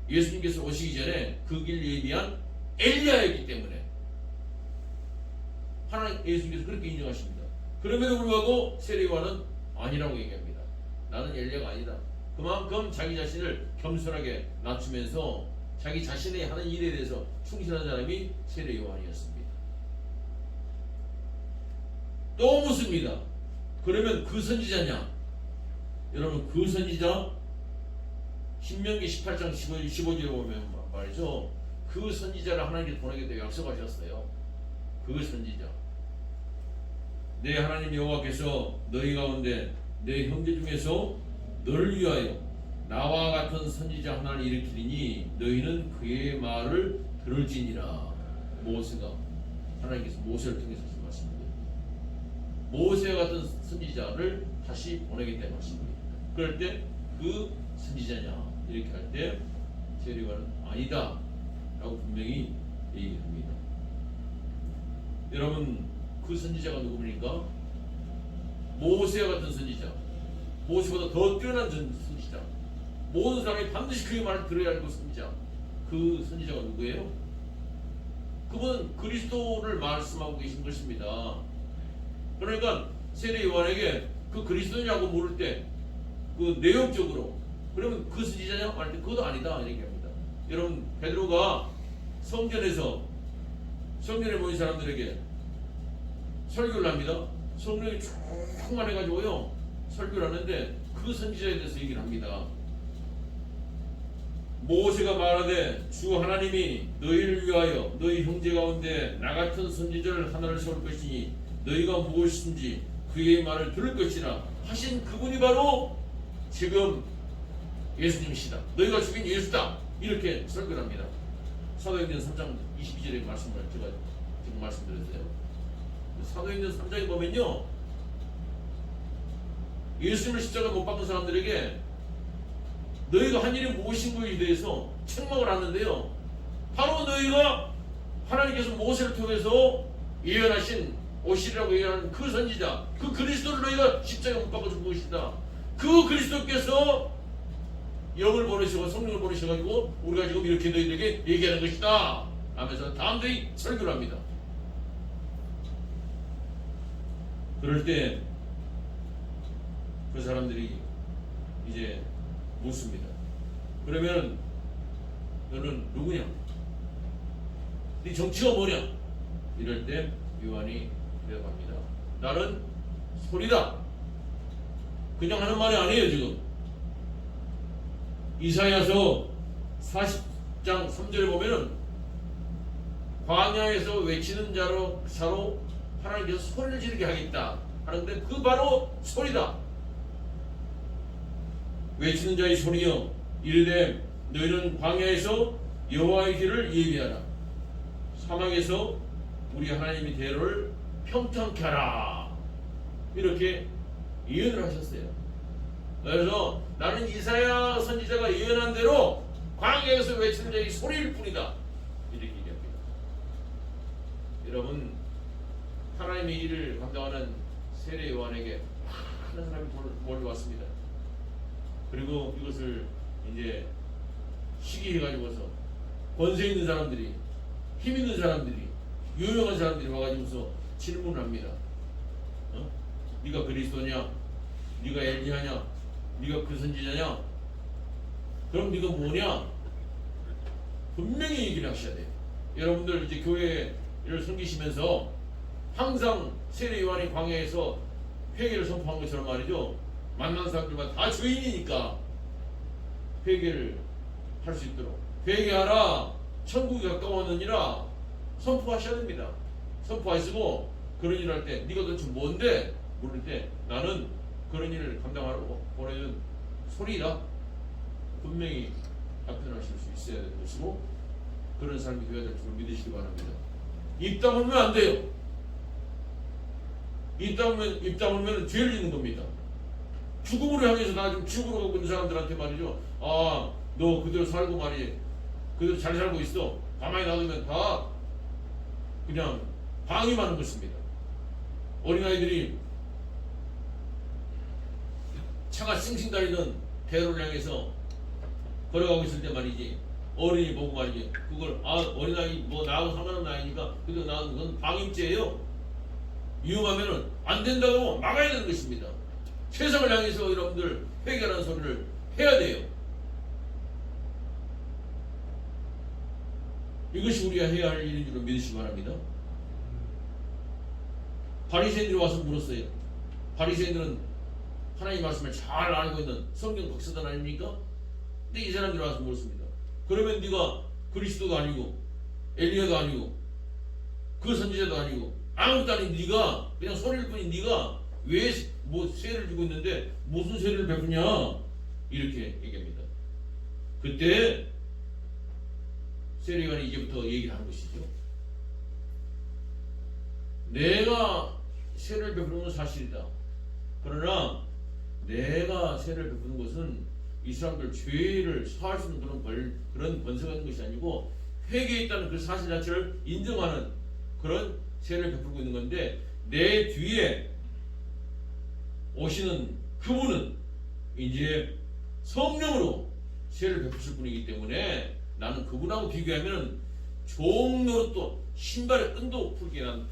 예수님께서 오시기 전에 그 길 예비한 엘리야였기 때문에 하나님 예수님께서 그렇게 인정하십니다. 그럼에도 불구하고 세례 요한은 아니라고 얘기합니다. 나는 엘리야가 아니다. 그만큼 자기 자신을 겸손하게 낮추면서 자기 자신의 하는 일에 대해서 충실한 사람이 세례 요한이었습니다. 또 묻습니다. 그러면 그 선지자냐? 여러분 그 선지자 신명기 18장 15절에 보면 말이죠. 그 선지자를 하나님께 보내겠다고 약속하셨어요. 그 선지자. 내 하나님 여호와께서 너희 가운데 내 형제 중에서 너를 위하여 나와 같은 선지자 하나를 일으키리니 너희는 그의 말을 들을지니라. 모세가 하나님께서 모세를 통해서 하신 말씀입니다. 모세와 같은 선지자를 다시 보내겠다는 말씀입니다. 그럴 때 그 선지자냐 이렇게 할 때 세례 요한은 아니다 라고 분명히 얘기합니다. 여러분 그 선지자가 누구입니까? 모세와 같은 선지자, 모세보다 더 뛰어난 선지자, 모든 사람이 반드시 그의 말을 들어야 할 그 선지자. 그 선지자가 누구예요? 그분은 그리스도를 말씀하고 계신 것입니다. 그러니까 세례 요한에게 그 그리스도냐고 물을 때 그 내용적으로 그러면 그 선지자냐? 할 때 그것도 아니다 이렇게 합니다. 여러분 베드로가 성전에서 성전에 모인 사람들에게 설교를 합니다. 성령이 충만해가지고요 설교를 하는데 그 선지자에 대해서 얘기를 합니다. 모세가 말하되 주 하나님이 너희를 위하여 너희 형제 가운데 나 같은 선지자를 하나를 세울 것이니 너희가 무엇이든지 그의 말을 들을 것이라 하신 그분이 바로 지금 예수님이시다. 너희가 죽인 예수다. 이렇게 설교를 합니다. 사도행전 3장 22절의 말씀을 제가 지금 말씀드렸어요. 사도행전 3장에 보면요 예수님을 십자가 못 박은 사람들에게 너희가 한 일이 무엇인가에 대해서 책망을 하는데요 바로 너희가 하나님께서 모세를 통해서 예언하신 오시리라고 예언하는 그 선지자 그 그리스도를 너희가 십자가에 못 박아 준 것이다. 그 그리스도께서 영을 보내시고 성령을 보내셔가지고 우리가 지금 이렇게 너희들에게 얘기하는 것이다 하면서 다음들이 설교를 합니다. 그럴 때 그 사람들이 이제 묻습니다. 그러면 너는 누구냐? 네 정치가 뭐냐? 이럴 때 요한이 대답합니다. 나는 소리다. 그냥 하는 말이 아니에요. 지금 이사야서 40장 3절에 보면은 광야에서 외치는 자로 하나님께서 소리를 지르게 하겠다 하는데 그 바로 소리다. 외치는 자의 소리여 이르되 너희는 광야에서 여호와의 길을 예비하라. 사막에서 우리 하나님의 대로를 평탄케 하라. 이렇게 예언을 하셨어요. 그래서 나는 이사야 선지자가 예언한 대로 광야에서 외치는 자의 소리일 뿐이다. 이렇게 얘기합니다. 여러분 하나님의 일을 감당하는 세례 요한에게 많은 사람이 몰려왔습니다. 그리고 이것을 이제 시기해가지고서 권세 있는 사람들이 힘 있는 사람들이 유명한 사람들이 와가지고서 질문을 합니다. 네가 그리스도냐? 네가 엘리야냐? 네가 그 선지자냐? 그럼 네가 뭐냐? 분명히 얘기를 하셔야 돼요. 여러분들 이제 교회를 섬기시면서 항상 세례 요한이 광야에서 회개를 선포한 것처럼 말이죠. 만난 사람들만 다 죄인이니까 회개를 할 수 있도록 회개하라 천국이 가까웠느니라 선포하셔야 됩니다. 선포하시고 그런 일을 할 때 네가 도대체 뭔데? 물을 때 나는 그런 일을 감당하라고 보내준 소리다. 분명히 답변하실 수 있어야 되는 것이고 그런 삶이 되어야 될 줄 믿으시기 바랍니다. 입 다물면 안 돼요. 입 다물면 죄를 짓는 겁니다. 죽음으로 향해서 나 지금 지옥으로 가고 있는 사람들한테 말이죠. 아, 너 그대로 살고 말이지. 그대로 잘 살고 있어. 가만히 놔두면 다 그냥 방임하는 것입니다. 어린아이들이 차가 싱싱 달리는 대로를 향해서 걸어가고 있을 때 말이지. 어린이 보고 말이지. 그걸 어린아이 뭐 나하고 상관없는 아이니까 그래도 나는 그건 방임죄예요. 위험하면은 안 된다고 막아야 되는 것입니다. 세상을 향해서 여러분들 회개라는 소리를 해야 돼요. 이것이 우리가 해야 할 일인 줄 믿으시기 바랍니다. 바리새인들이 와서 물었어요. 바리새인들은 하나님 말씀을 잘 알고 있는 성경 박사들 아닙니까? 근데 이 사람들이 와서 물었습니다. 그러면 네가 그리스도도 아니고 엘리야도 아니고 그 선지자도 아니고 아무것도 아닌 네가 그냥 소리일 뿐인 네가 왜 뭐 세를 주고 있는데 무슨 세를 베푸냐 이렇게 얘기합니다. 그때 세례요한이 이제부터 얘기를 하는 것이죠. 내가 세를 베푸는 건 사실이다. 그러나 내가 세를 베푸는 것은 이 사람들 죄를 사할 수 있는 그런 권세가 있는 것이 아니고 회개에 있다는 그 사실 자체를 인정하는 그런 세를 베풀고 있는 건데 내 뒤에 오시는 그분은 이제 성령으로 세를 베푸실 분이기 때문에 나는 그분하고 비교하면 종로로 신발의 끈도 풀게 난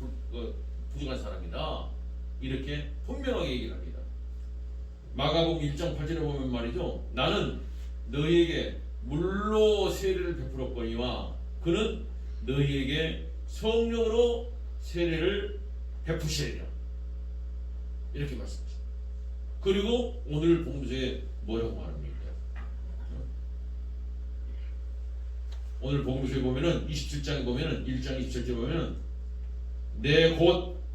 부족한 사람이다. 이렇게 분명하게 얘기를 합니다. 마가복음 1장 8절에 보면 말이죠. 나는 너희에게 물로 세례를 베풀었거니와 그는 너희에게 성령으로 세례를 베푸시리라. 이렇게 말씀하십니다. 그리고 오늘 복음서에 뭐라고 말합니까? 오늘 복음서에 보면은 27장에 보면은 1장 27절에 보면은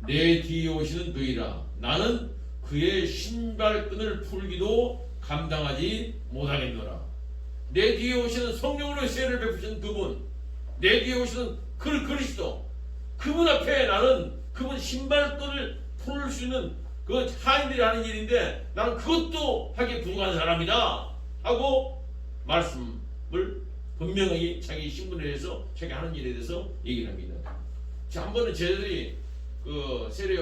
내 뒤에 오시는 그이라 나는 그의 신발끈을 풀기도 감당하지 못하겠노라. 내 뒤에 오시는 성령으로 세례를 베푸시는 그분, 내 뒤에 오시는 그리스도, 그분 앞에 나는 그분 신발끈을 풀 수 있는 그 하인들이 하는 일인데 나는 그것도 하기에 부족한 사람이다 하고 말씀을 분명히 자기 신분에 대해서 자기 하는 일에 대해서 얘기를 합니다. 자, 한 번은 제자들이 그 세례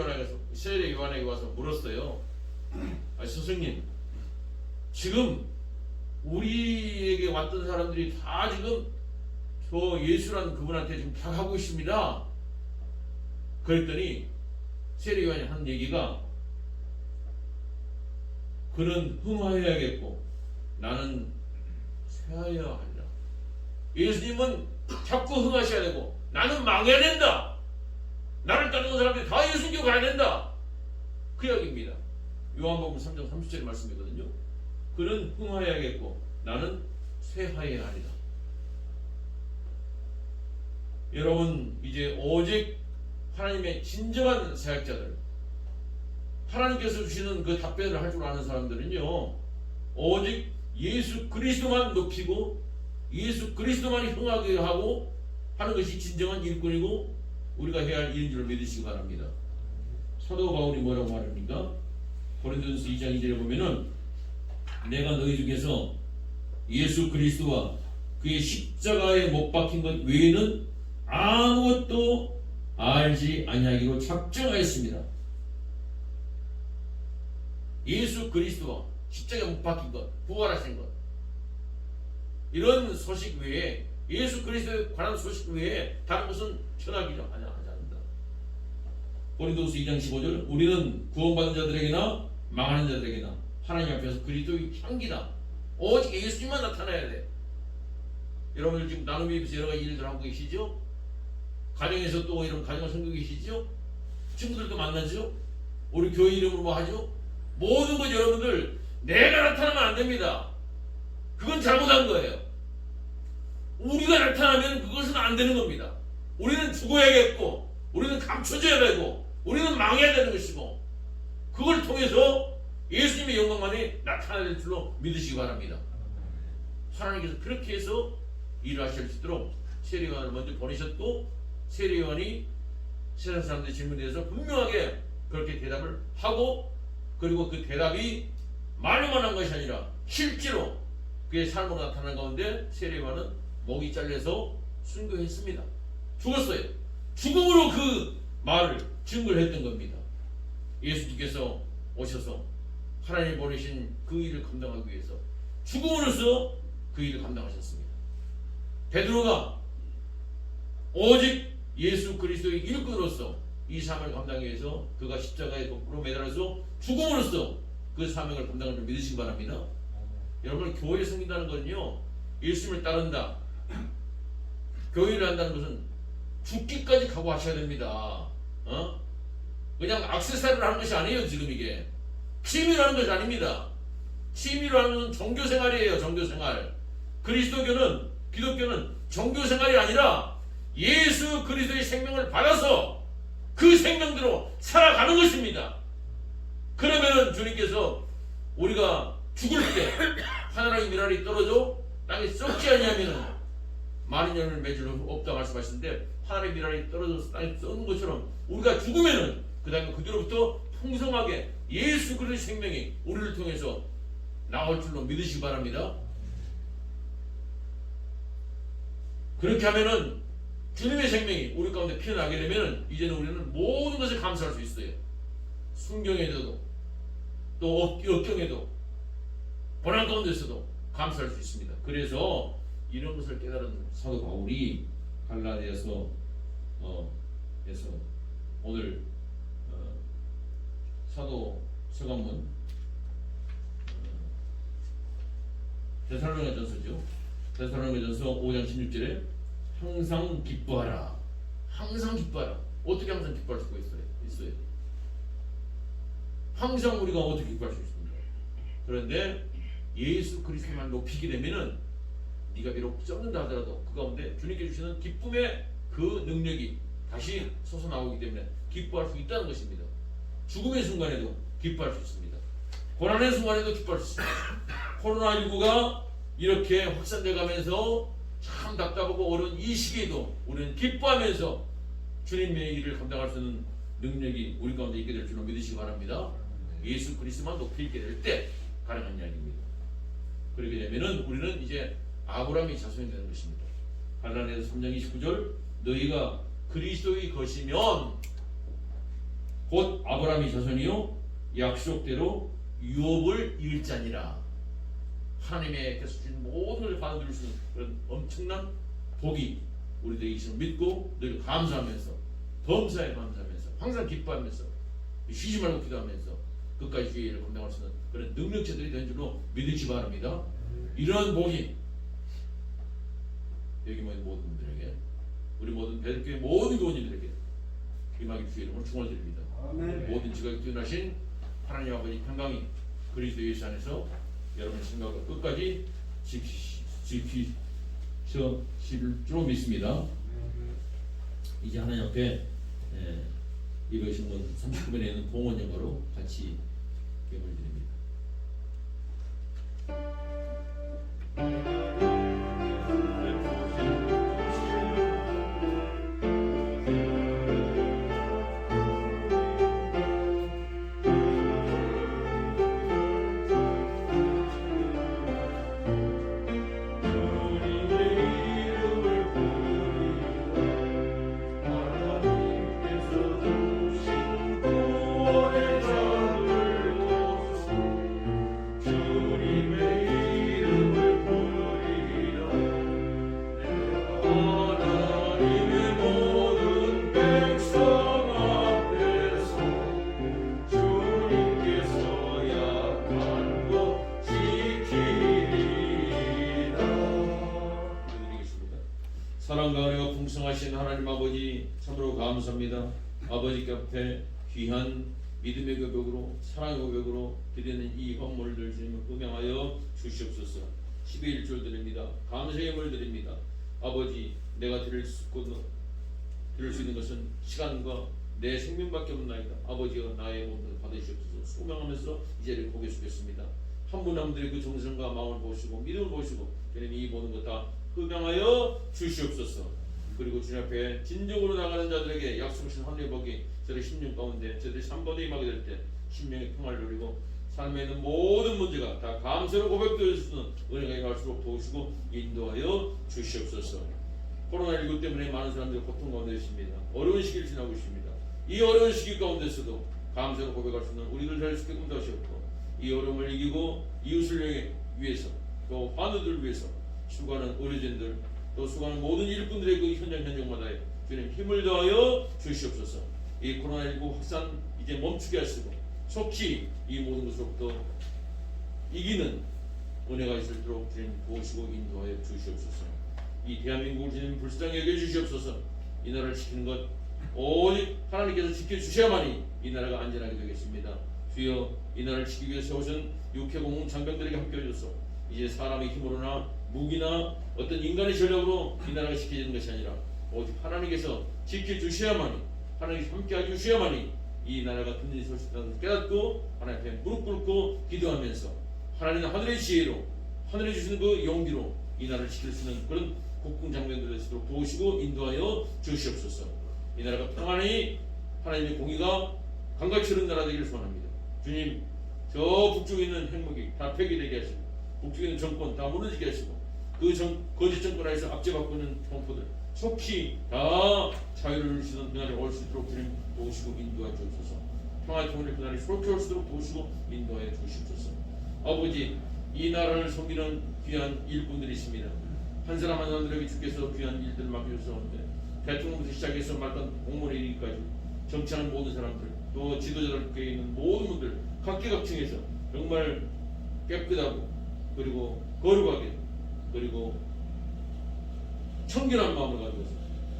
요한에게 와서 물었어요. 스승님, 지금 우리에게 왔던 사람들이 다 지금 저 예수라는 그분한테 지금 당하고 있습니다. 그랬더니 세례 요한이 하는 얘기가 그는 흥하여야겠고 나는 쇠하여야 하리라. 예수님은 자꾸 흥하셔야 되고 나는 망해야 된다. 나를 따르는 사람들이 다 예수님께 가야 된다. 그 이야기입니다. 요한복음 3장 30절의 말씀이거든요. 그는 흥하여야겠고 나는 쇠하여야 하리라. 여러분, 이제 오직 하나님의 진정한 사역자들, 하나님께서 주시는 그 답변을 할 줄 아는 사람들은요, 오직 예수 그리스도만 높이고 예수 그리스도만 흥하게 하고 하는 것이 진정한 일꾼이고 우리가 해야 할 일인 줄 믿으시기 바랍니다. 사도 바울이 뭐라고 말합니까? 고린도전서 2장 2절에 보면은 내가 너희 중에서 예수 그리스도와 그의 십자가에 못 박힌 것 외에는 아무것도 알지 아니하기로 작정하였습니다. 예수 그리스도와 십자가에 못 박힌 것, 부활하신 것, 이런 소식 외에, 예수 그리스도에 관한 소식 외에 다른 것은 전하기를 하지 않는다. 고린도서 2장 15절 우리는 구원받은 자들에게나 망하는 자들에게나 하나님 앞에서 그리스도의 향기다. 오직 예수님만 나타나야 돼. 여러분들 지금 나눔에 입에서 여러 가지 일들 하고 계시죠? 가정에서 또 이런 가정을 섬기고 계시죠? 친구들도 만나죠? 우리 교회 이름으로 뭐 하죠? 모든 것 여러분들 내가 나타나면 안 됩니다. 그건 잘못한 거예요. 우리가 나타나면 그것은 안 되는 겁니다. 우리는 죽어야겠고 우리는 감춰져야 되고 우리는 망해야 되는 것이고 그걸 통해서 예수님의 영광만이 나타날 줄로 믿으시기 바랍니다. 하나님께서 그렇게 해서 일을 하실 수 있도록 세례 요한을 먼저 보내셨고 세례 요한이 세상 사람들의 질문에 대해서 분명하게 그렇게 대답을 하고 그리고 그 대답이 말로만 한 것이 아니라 실제로 그의 삶으로 나타난 가운데 세례 요한은 목이 잘려서 순교했습니다. 죽었어요. 죽음으로 그 말을 증거를 했던 겁니다. 예수님께서 오셔서 하나님 보내신 그 일을 감당하기 위해서 죽음으로써 그 일을 감당하셨습니다. 베드로가 오직 예수 그리스도의 일꾼으로서 이 사명을 감당하기 위해서 그가 십자가에 거꾸로 매달아서 죽음으로써 그 사명을 감당할 줄 믿으시기 바랍니다. 여러분, 교회에 섬긴다는 건요, 예수님을 따른다, 교회를 한다는 것은 죽기까지 각오하셔야 됩니다. 그냥 액세서리를 하는 것이 아니에요. 지금 이게 취미로 하는 것이 아닙니다. 취미로 하는 것은 종교생활이에요. 종교생활. 그리스도교는, 기독교는 종교생활이 아니라 예수 그리스도의 생명을 받아서 그 생명대로 살아가는 것입니다. 그러면은 주님께서 우리가 죽을 때 하늘의 미랄이 떨어져 땅에 썩지 아니하면은 많은 열매를 맺을 없다 말씀하시는데 하늘의 미랄이 떨어져서 땅에 썩는 것처럼 우리가 죽으면은 그 다음에 그대로부터 풍성하게 예수 그리스도의 생명이 우리를 통해서 나올 줄로 믿으시기 바랍니다. 그렇게 하면은 주님의 생명이 우리 가운데 피어나게 되면은 이제는 우리는 모든 것을 감수할 수 있어요. 순경에도 또 역경에도 고난 가운데서도 감수할 수 있습니다. 그래서 이런 것을 깨달은 사도 바울이 갈라디아서 에서 오늘 사도 서강문 데살로니가전서죠. 데살로니가전서 5장 16절에 항상 기뻐하라. 항상 기뻐하라. 어떻게 항상 기뻐할 수가 있어요? 항상 우리가 어떻게 기뻐할 수 있습니까? 그런데 예수 그리스도만 높이게 되면은 네가 비록 쩌는다 하더라도 그 가운데 주님께 주시는 기쁨의 그 능력이 다시 솟아나오기 때문에 기뻐할 수 있다는 것입니다. 죽음의 순간에도 기뻐할 수 있습니다. 고난의 순간에도 기뻐할 수 있습니다. 코로나19가 이렇게 확산돼 가면서 참 답답하고 어려운 이 시기에도 우리는 기뻐하면서 주님의 일을 감당할 수 있는 능력이 우리 가운데 있게 될 줄로 믿으시기 바랍니다. 예수 그리스도만 높이 있게 될 때 가능한 이야기입니다. 그렇게 되면은 우리는 이제 아브라함의 자손이 되는 것입니다. 갈라디아서 3장 29절 너희가 그리스도의 것이면 곧 아브라함의 자손이요 약속대로 유업을 이을자니라. 하나님께서 주신 모든 것을 받아들일 수 있는 그런 엄청난 복이 우리들에게 있음을 믿고 늘 감사하면서 범사에 감사하면서 항상 기뻐하면서 쉬지 말고 기도하면서 끝까지 주의 일을 감당할 수 있는 그런 능력체들이 된 줄로 믿으시 바랍니다. 이러한 복이 여기 모인 모든 분들에게 우리 모든 배들교회 모든 교우님들에게 임하기 주의 이름으로 축원드립니다. 모든 지각이 뛰어나신 하나님 아버지 평강이 그리스도 예수 안에서 여러분의 생각을 끝까지 지키실 줄로 믿습니다. 이제 하나님 앞에 이러신 39번에 있는 봉헌 영어로 같이 기억을 드립니다. 사랑과 은혜가 풍성하신 하나님 아버지 참으로 감사합니다. 아버지께 앞에 귀한 믿음의 고백으로 사랑의 고백으로 드리는 이 헌물들 주님을 음양하여 주시옵소서. 12일 줄 드립니다. 감사의 힘을 드립니다. 아버지 내가 드릴 수 있는 것은 시간과 내 생명밖에 없나이다. 아버지여 나의 몸을 받으시옵소서. 소망하면서 이 자리를 고개 숙였습니다. 한 분 한 분의 그 정성과 마음을 보시고 믿음을 보시고 주님 이 모든 것 다 흡양하여 주시옵소서. 그리고 주님 앞에 진정으로 나가는 자들에게 약속하신 하늘의 복이 저들 심령 가운데 저들이 3번에 임하게 될 때 심령의 평화를 누리고 삶에 있는 모든 문제가 다 감사로 고백될 수 있는 은혜가 임할수록 도우시고 인도하여 주시옵소서. 코로나19 때문에 많은 사람들이 고통 가운데 있습니다. 어려운 시기를 지나고 있습니다. 이 어려운 시기 가운데서도 감사로 고백할 수 있는 우리들 잘 수 있게끔 도와주시옵고 이 어려움을 이기고 이웃을 위해서 또 환우들 위해서 수고하는 의료진들 또 수고하는 모든 일꾼들의 그 현장마다 주님 힘을 더하여 주시옵소서. 이 코로나19 확산 이제 멈추게 하시고 속히 이 모든 것으로부터 이기는 은혜가 있을도록 주님 도우시고 인도하여 주시옵소서. 이 대한민국을 주님 불쌍히 여겨 주시옵소서. 이 나라를 지키는 것 오직 하나님께서 지켜주셔야만이 이 나라가 안전하게 되겠습니다. 주여 이 나라를 지키기 위해 세우신 육해공군 장병들에게 함께 해줘서 이제 사람의 힘으로나 무기나 어떤 인간의 전략으로 이 나라가 지켜지는 것이 아니라 오직 하나님께서 지켜주셔야만이 하나님께서 함께 해주셔야만이 이 나라가 든든히 설 수 있다는 것을 깨닫고 하나님 앞에 무릎 꿇고 기도하면서 하나님은 하늘의 지혜로 하늘에 주시는 그 용기로 이 나라를 지킬 수 있는 그런 국군 장병들을 되도록 도우시고 인도하여 주시옵소서. 이 나라가 평안히 하나님의 공의가 강같이 흐르는 나라 되기를 소원합니다. 주님 저 북쪽에 있는 핵무기 다 폐기되게 하시고 북쪽에 있는 정권 다 무너지게 하시고 그 거짓 정권 안에서 압제받고 있는 총포들 속히 다 자유를 주시는 그날이 올 수 있도록 주님 도우시고 인도하여 주옵소서. 평화의 통일의 그날이 속히 올 수 있도록 도우시고 인도하여 주시옵소서. 아버지 이 나라를 섬기는 귀한 일꾼들이 있습니다. 한 사람 한 사람들에게 주께서 귀한 일들을 맡겨주셔서 대통령부터 시작해서 말단 공무원에 이르기까지 정치하는 모든 사람들 또 지도자들께 있는 모든 분들 각계각층에서 정말 깨끗하고 그리고 거룩하게 그리고 청결한 마음을 가지고서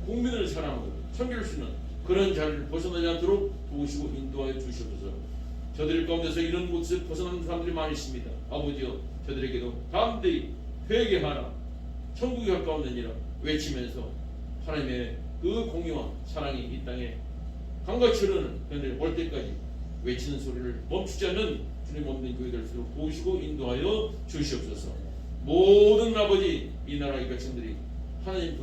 국민을 사랑하고 섬길 수 있는 그런 자리를 벗어나지 않도록 도우시고 인도하여 주시옵소서. 저들 가운데서 이런 곳을 벗어나는 사람들이 많이 있습니다. 아버지여, 저들에게도 담대히 회개하라, 천국이 가까웠느니라 외치면서 하나님의 그 공의와 사랑이 이 땅에 강같이 흐르는 그들이 올 때까지 외치는 소리를 멈추지 않는 주님 없는 교회 될 수 있도록 도우시고 인도하여 주시옵소서. 모든 아버지 이 나라 이 백성들이 하나님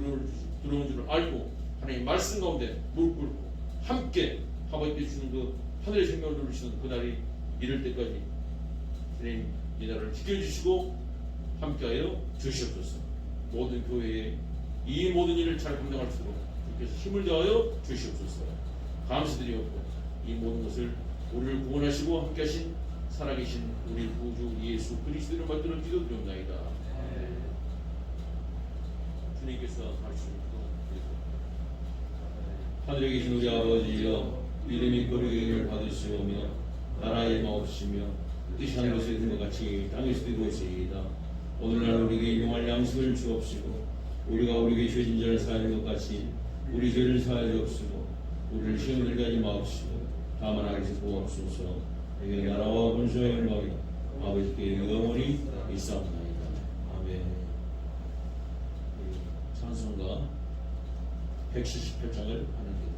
들어온 줄을 알고 하나님 말씀 가운데 무릎 꿇고 함께 아버지께 주시는 그 하늘의 생명을 누리시는 그날이 이를 때까지 주님 이 나라를 지켜주시고 함께하여 주시옵소서. 모든 교회에 이 모든 일을 잘 감당할 수 있도록 주께서 힘을 더하여 주시옵소서. 감사드리옵고 이 모든 것을 우리를 구원하시고 함께하신 살아계신 우리 구주 예수 그리스도를 받들어 기도드립니다. 주님께서 말씀을 하늘에 계신 우리 아버지여, 이름이 거룩하기를 받으시오며 나라의 마옵시며 뜻이 하늘에서 이룬 것 같이 땅에서도 이루어지이다. 오늘날 우리에게 일용할 양식을 주옵시고 우리가 우리에게 죄진 자를 사하는 것 같이 우리 죄를 사하여 주옵시고 우리를 시험에 들게 하지 마옵시고 다만 악에서 구하옵소서. 내게 나라와 권세와 영광이 아버지께 영원히 있사옵나이다. 아멘. 찬송가 178장을 하는 길.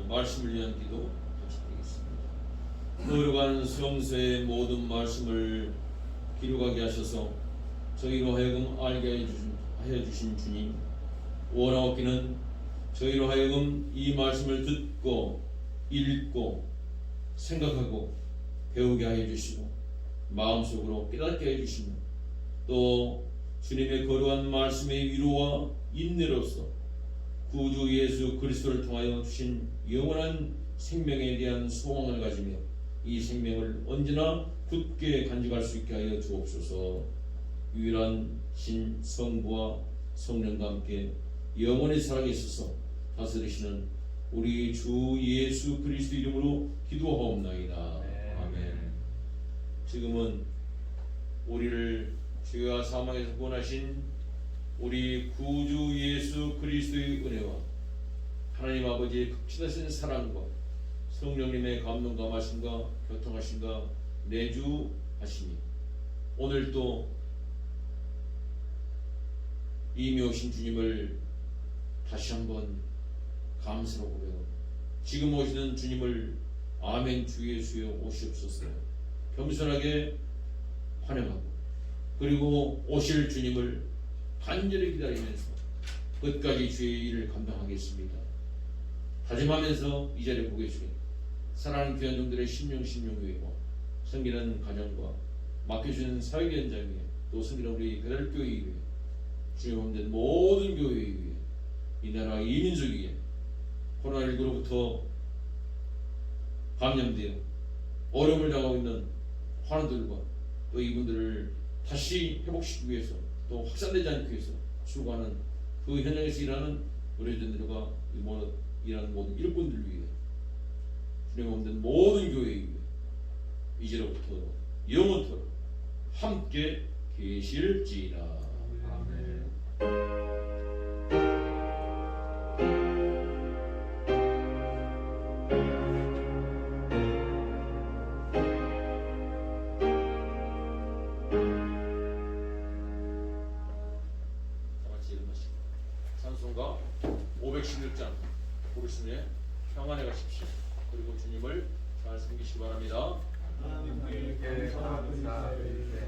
말씀을 위한 기도 같이 드리겠습니다. 거룩한 성서의 모든 말씀을 기록하게 하셔서 저희로 하여금 알게 하여 주신 주님, 원하옵기는 저희로 하여금 이 말씀을 듣고 읽고 생각하고 배우게 하여 주시고 마음속으로 깨닫게 해 주시며 또 주님의 거룩한 말씀의 위로와 인내로서 구주 예수 그리스도를 통하여 주신 영원한 생명에 대한 소망을 가지며 이 생명을 언제나 굳게 간직할 수 있게 하여 주옵소서. 유일한 신 성부와 성령과 함께 영원히 살아계셔서 다스리시는 우리 주 예수 그리스도 이름으로 기도하옵나이다. 아멘. 지금은 우리를 죄와 사망에서 구원하신 우리 구주 예수 그리스도의 은혜와 하나님 아버지의 극진하신 사랑과 성령님의 감동과 말씀과 교통하심과 내주하시니 오늘 또 이미 오신 주님을 다시 한번 감사로 고백하고 지금 오시는 주님을 아멘 주 예수여 오시옵소서 겸손하게 환영하고 그리고 오실 주님을 간절히 기다리면서 끝까지 주의 일을 감당하겠습니다. 다짐하면서 이 자리에 보게 주신 사랑하는 귀한 종들의 심령위에와 섬기는 가정과 맡겨주는 사회 현장 위에 또 섬기는 우리 배달교회 위에 주님 없는 모든 교회 위에 이 나라 이 민족 위에 코로나19로부터 감염되어 어려움을 당하고 있는 환우들과 또 이분들을 다시 회복시키기 위해서 또 확산되지 않기 위해서 수고하는 그 현장에서 일하는 의료진들과 일하는 모든 일꾼들 위해 주님 없는 모든 교회 위해 이제로부터 영원토록 함께 계실지라. 아멘. 다같이 일어나시고 찬송가 516장 부르시며 평안에 가십시오. 그리고 주님을 잘 섬기시기 바랍니다. 하나님께 감사드리사옵나이다.